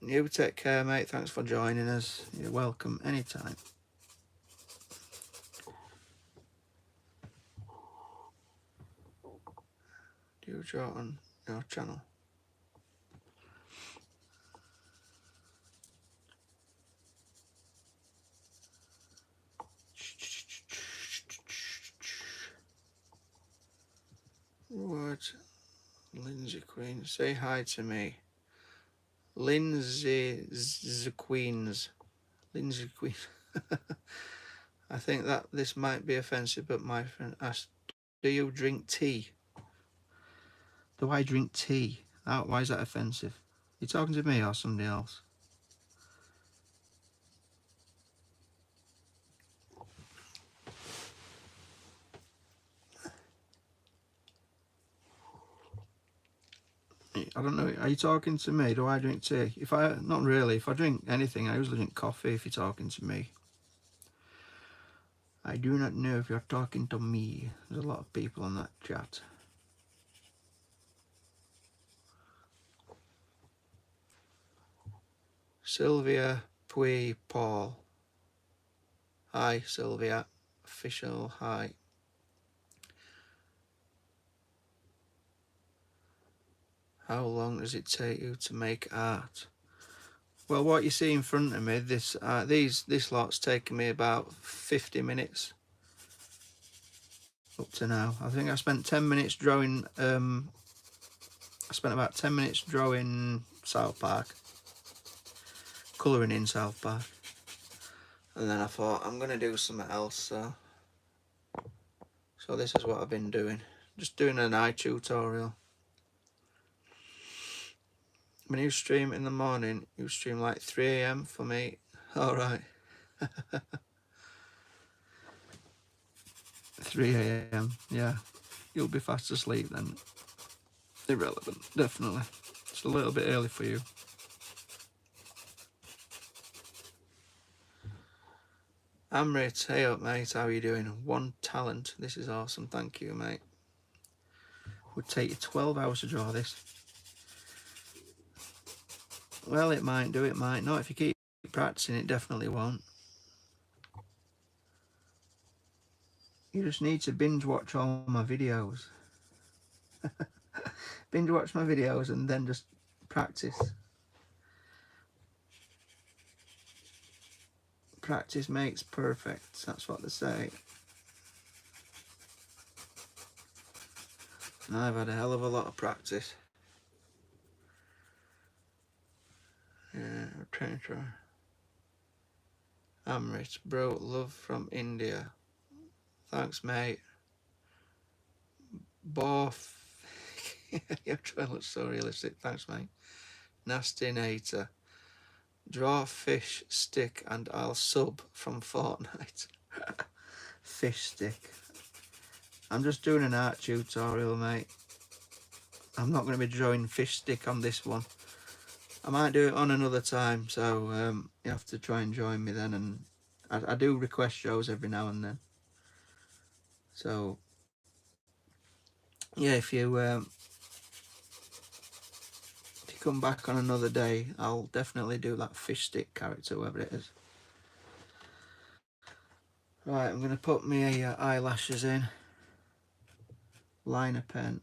You take care, mate. Thanks for joining us. You're welcome anytime. Do you draw on your channel? What? Lindsay Queen. Say hi to me. Lindsay Queens. Lindsay Queen. I think that this might be offensive, but my friend asked, do you drink tea? Do I drink tea? Why is that offensive? You talking to me or somebody else? I don't know. Are you talking to me? Do I drink tea? Not really. If I drink anything, I usually drink coffee if you're talking to me. I do not know if you're talking to me. There's a lot of people on that chat. Sylvia Pui Paul. Hi, Sylvia. Official hi. How long does it take you to make art? Well, what you see in front of me, this lot's taken me about 50 minutes up to now. I think I spent 10 minutes drawing. I spent about 10 minutes drawing South Park, colouring in South Park, and then I thought I'm gonna do something else. So this is what I've been doing. Just doing an eye tutorial. When you stream in the morning, you stream like 3 AM for me. All right. 3 AM, yeah. You'll be fast asleep then. Irrelevant, definitely. It's a little bit early for you. Amrit, hey up mate, how are you doing? One talent, this is awesome, thank you mate. Would take you 12 hours to draw this. Well, it might do, it might not. If you keep practicing, it definitely won't. You just need to binge watch all my videos. Binge watch my videos and then just practice. Practice makes perfect, that's what they say. And I've had a hell of a lot of practice. Yeah, try. Amrit, bro, love from India. Thanks, mate. Boff. You're trying to look so realistic. Thanks, mate. Nasty Nater. Draw fish stick and I'll sub from Fortnite. Fish stick. I'm just doing an art tutorial, mate. I'm not going to be drawing fish stick on this one. I might do it on another time, so you have to try and join me then. And I do request shows every now and then. So yeah, if you come back on another day, I'll definitely do that fish stick character, whoever it is. Right, I'm going to put my eyelashes in. Liner pen.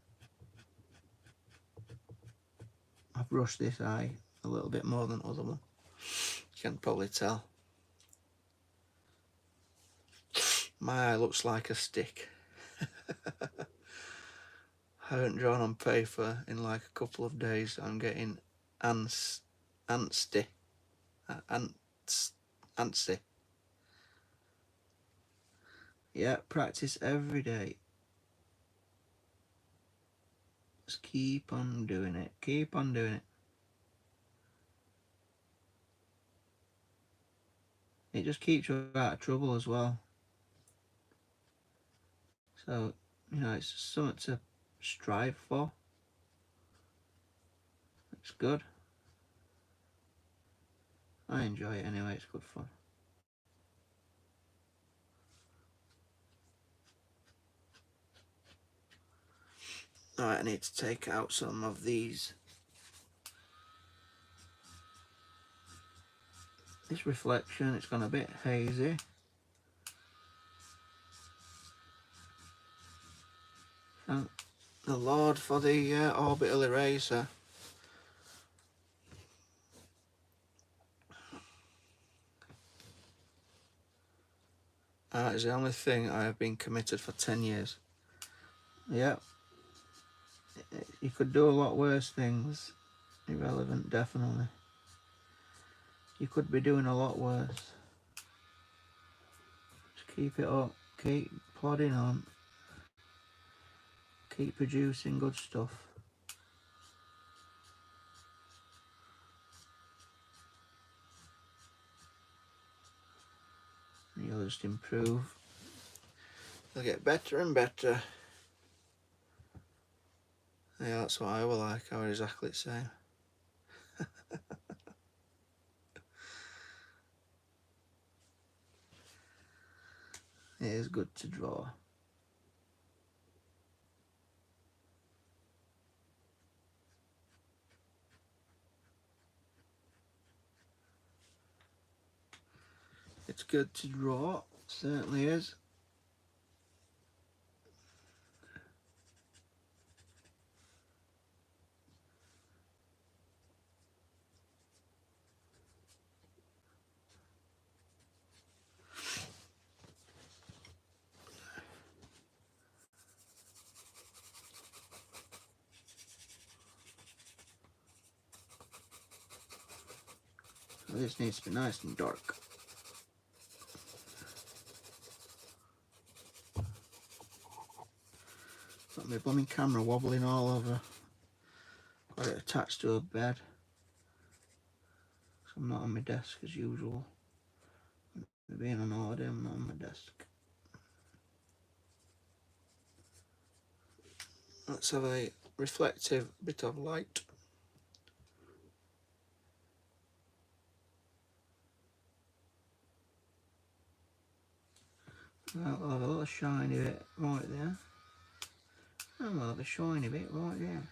I've brushed this eye. a little bit more than the other one. You can probably tell. My eye looks like a stick. I haven't drawn on paper in like a couple of days. I'm getting antsy. Yeah, practice every day. Just keep on doing it. Keep on doing it. It just keeps you out of trouble as well. So, you know, it's something to strive for. It's good. I enjoy it anyway, it's good fun. Alright, I need to take out some of these. This reflection, it's gone a bit hazy. Thank the Lord for the orbital eraser. That is the only thing I have been committed for 10 years. Yeah. You could do a lot worse things. Irrelevant, definitely. You could be doing a lot worse. Just keep it up. Keep plodding on. Keep producing good stuff. You'll just improve. You'll get better and better. Yeah, that's what I will like. I was exactly the same. It is good to draw. It's good to draw. It certainly is. So this needs to be nice and dark. Got my blooming camera wobbling all over. Got it attached to a bed. So I'm not on my desk as usual. Being on holiday, I'm not on my desk. Let's have a reflective bit of light. Right, we'll have a little shiny bit right there. And we'll have a shiny bit right there.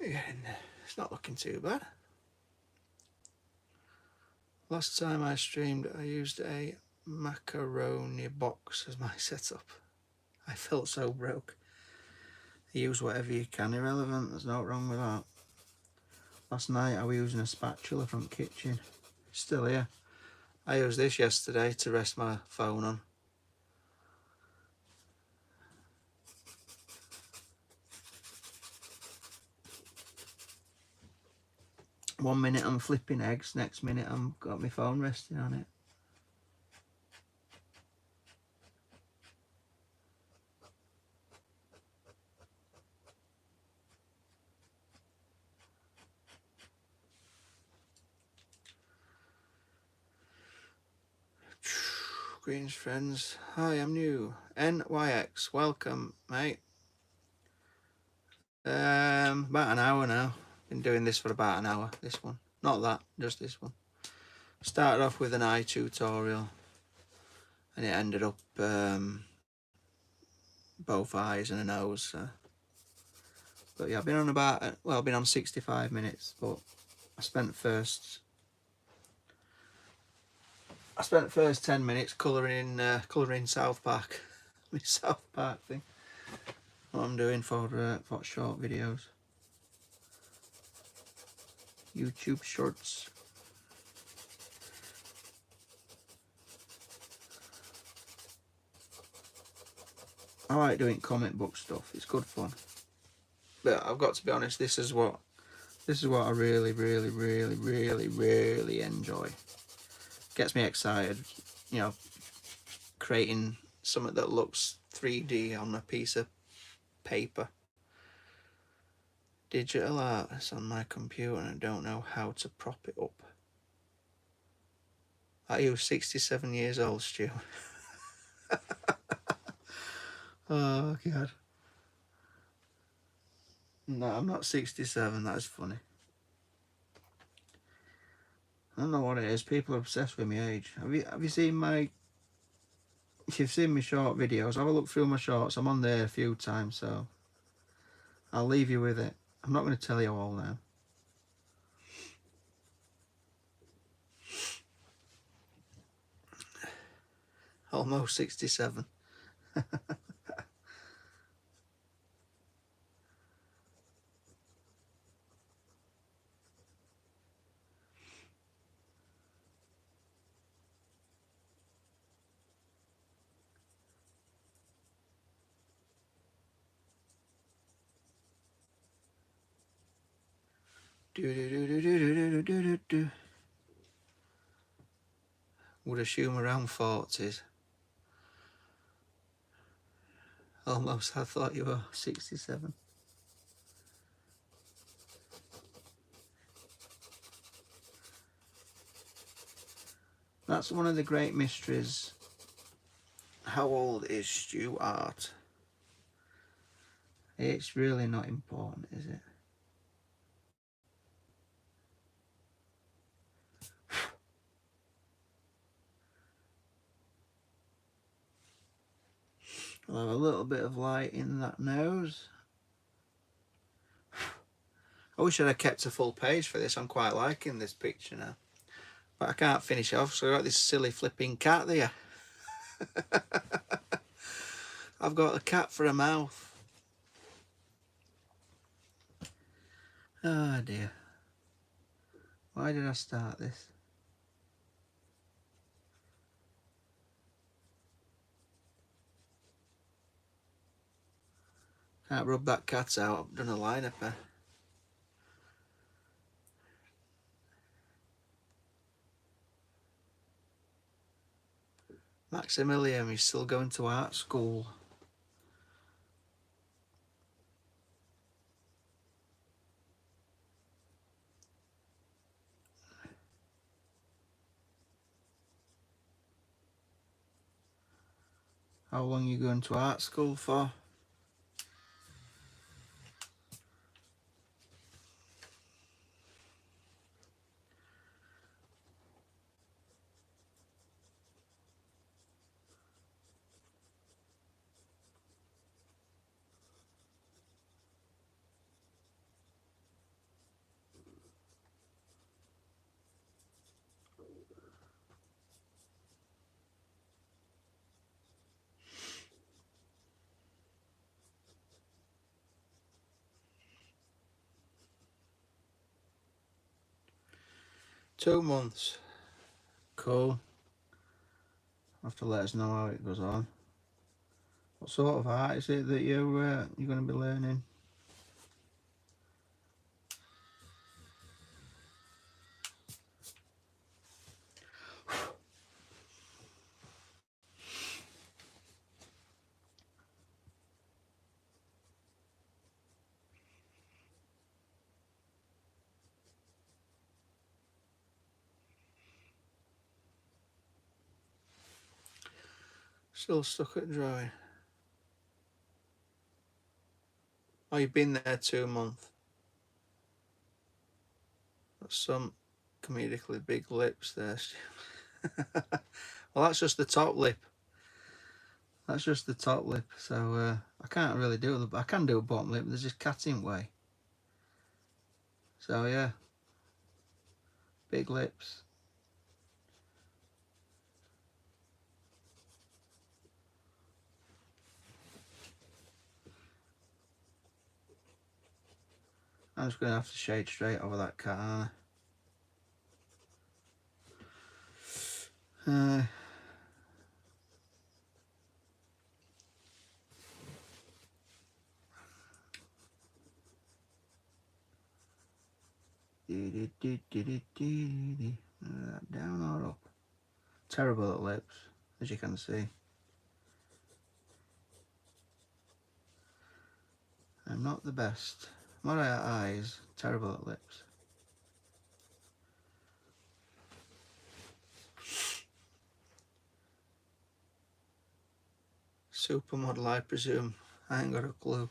We're getting there. It's not looking too bad. Last time I streamed, I used a macaroni box as my setup. I felt so broke. Use whatever you can, irrelevant, there's no wrong with that. Last night I was using a spatula from the kitchen. Still here. I used this yesterday to rest my phone on. One minute I'm flipping eggs, next minute I'm got my phone resting on it. Greens friends, hi, I'm new. NYX, welcome, mate. About an hour now. Been doing this for about an hour, this one. Not that, just this one. Started off with an eye tutorial and it ended up both eyes and a nose. But yeah, I've been on about, well, I've been on 65 minutes, but I spent first I spent the first 10 minutes colouring South Park. My South Park thing. What I'm doing for short videos. YouTube shorts. I like doing comic book stuff. It's good fun. But I've got to be honest, this is what I really enjoy. Gets me excited, you know, creating something that looks 3D on a piece of paper. Digital art is on my computer and I don't know how to prop it up. Are you 67 years old, Stu? Oh God. No, I'm not 67, that's funny. I don't know what it is, people are obsessed with my age. Have you seen my, if you've seen my short videos, have a look through my shorts. I'm on there a few times, so I'll leave you with it. I'm not going to tell you all now. Almost 67. Would assume around 40s. Almost, I thought you were 67. That's one of the great mysteries. How old is Stu Hart? It's really not important, is it? I'll have a little bit of light in that nose. I wish I'd have kept a full page for this. I'm quite liking this picture now. But I can't finish off, so I've got this silly flipping cat there. I've got a cat for a mouth. Oh dear. Why did I start this? Can't rub that cat out. I've done a line up there. Maximilian is still going to art school. How long are you going to art school for? Two months. Cool. Have to let us know how it goes on. What sort of art is it that you're going to be learning? Still stuck at drawing. Oh, you've been there 2 months. That's some comedically big lips there. Well, that's just the top lip. That's just the top lip. So I can't really do it. I can do a bottom lip. There's just cat in way. So yeah, big lips. I'm just going to have to shade straight over that cat, aren't I? Down or up? Terrible at lips, as you can see. I'm not the best. I'm alright at eyes, terrible at lips. Supermodel, I presume. I ain't got a clue.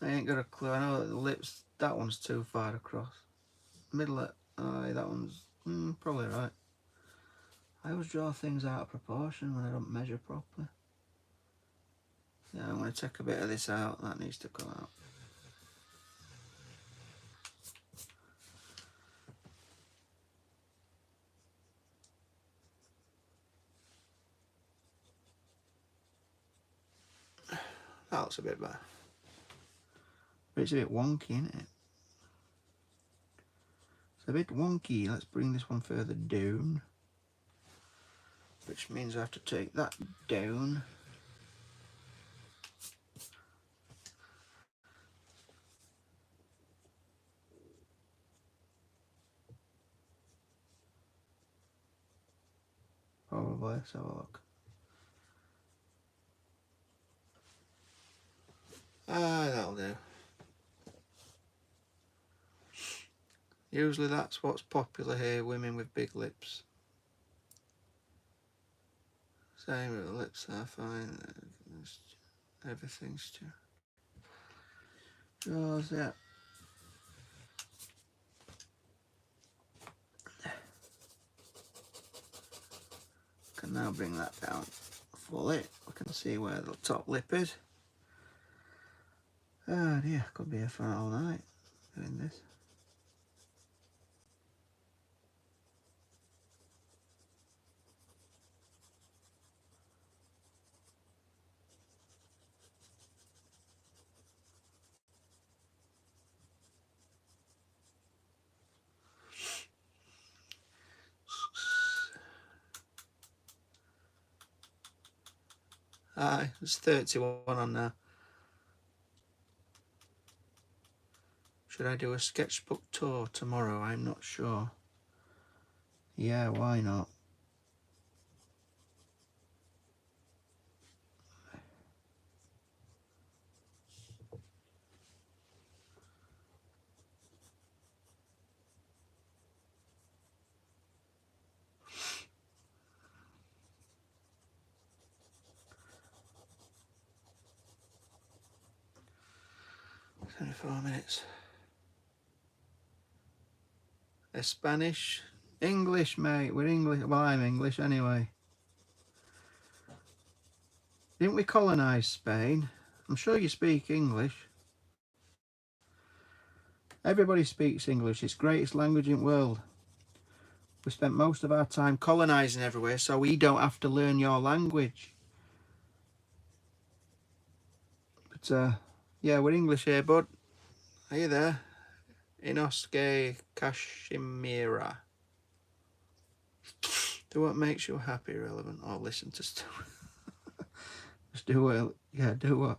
I ain't got a clue. I know that the lips, that one's too far across. Middle eye, that one's probably right. I always draw things out of proportion when I don't measure properly. Yeah, I'm going to take a bit of this out. That needs to come out. That looks a bit better. But it's a bit wonky, isn't it? It's a bit wonky. Let's bring this one further down. Which means I have to take that down. Probably, let's have a look. That'll do. Usually that's what's popular here, women with big lips. Same with the lips are fine. Everything's just, yeah. Can now bring that down fully. We can see where the top lip is. Oh dear, could be here for all night doing this. Aye, there's 31 on now. Should I do a sketchbook tour tomorrow? I'm not sure. Yeah, why not? Only 4 minutes. Spanish? English, mate. We're English. Well, I'm English anyway. Didn't we colonise Spain? I'm sure you speak English. Everybody speaks English. It's the greatest language in the world. We spent most of our time colonising everywhere, so we don't have to learn your language. But, yeah, we're English here, bud. Are you there? Inosuke Kashimira. Do what makes you happy, relevant, or listen to stuff. Just do what, yeah, do what.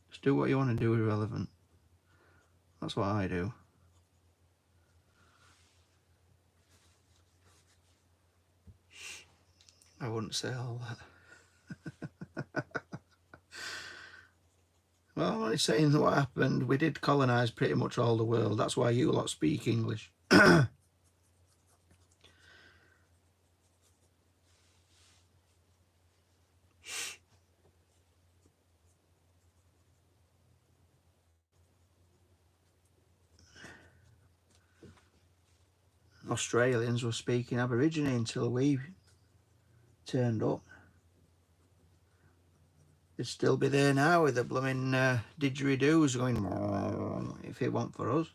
Just do what you want to do irrelevant. That's what I do. I wouldn't say all that. Well, I'm only saying what happened. We did colonise pretty much all the world. That's why you lot speak English. Australians were speaking Aborigine until we turned up. They'd still be there now with the blooming didgeridoos going if it weren't for us.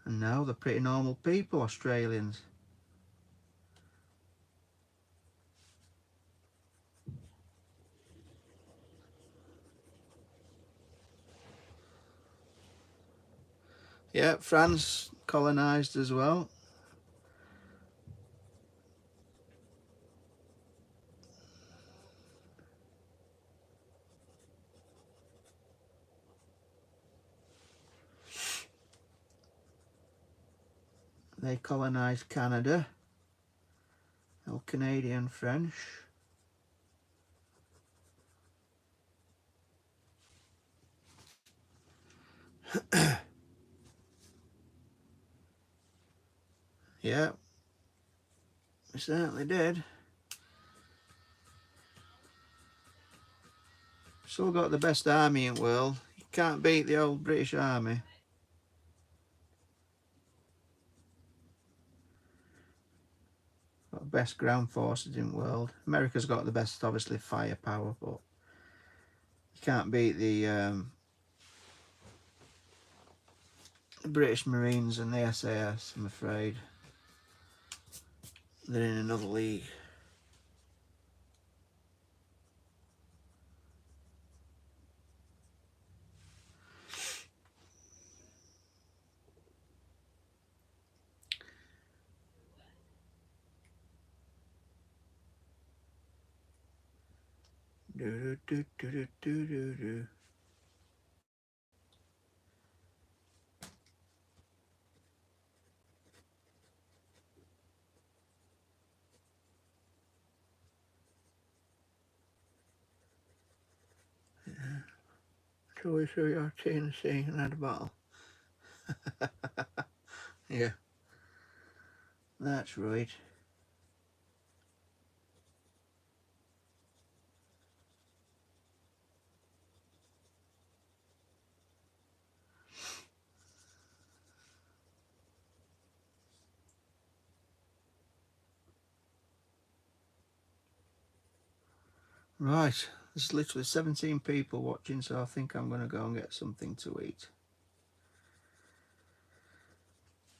And now they're pretty normal people, Australians. Yeah, France colonised as well. They colonised Canada. No, Canadian French. Yeah, we certainly did. Still got the best army in the world. You can't beat the old British Army. Got the best ground forces in the world. America's got the best, obviously, firepower, but you can't beat the British Marines and the SAS, I'm afraid. They're in another league. Do, do, do, do, do, do, do. Shall we show your TNC and had a battle? Yeah, that's right. Right, there's literally 17 people watching, so I think I'm going to go and get something to eat.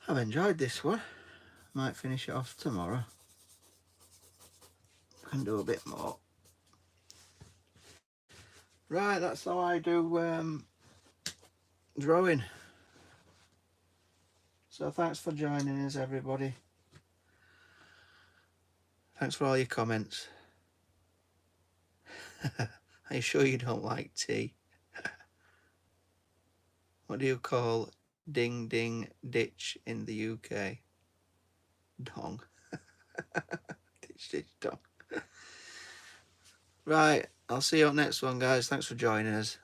I've enjoyed this one. Might finish it off tomorrow. Can do a bit more. Right, that's how I do drawing. So thanks for joining us, everybody. Thanks for all your comments. Are you sure you don't like tea? What do you call ding ding ditch in the UK? Dong. Ditch ditch dong. Right, I'll see you on next one, guys. Thanks for joining us.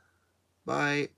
Bye.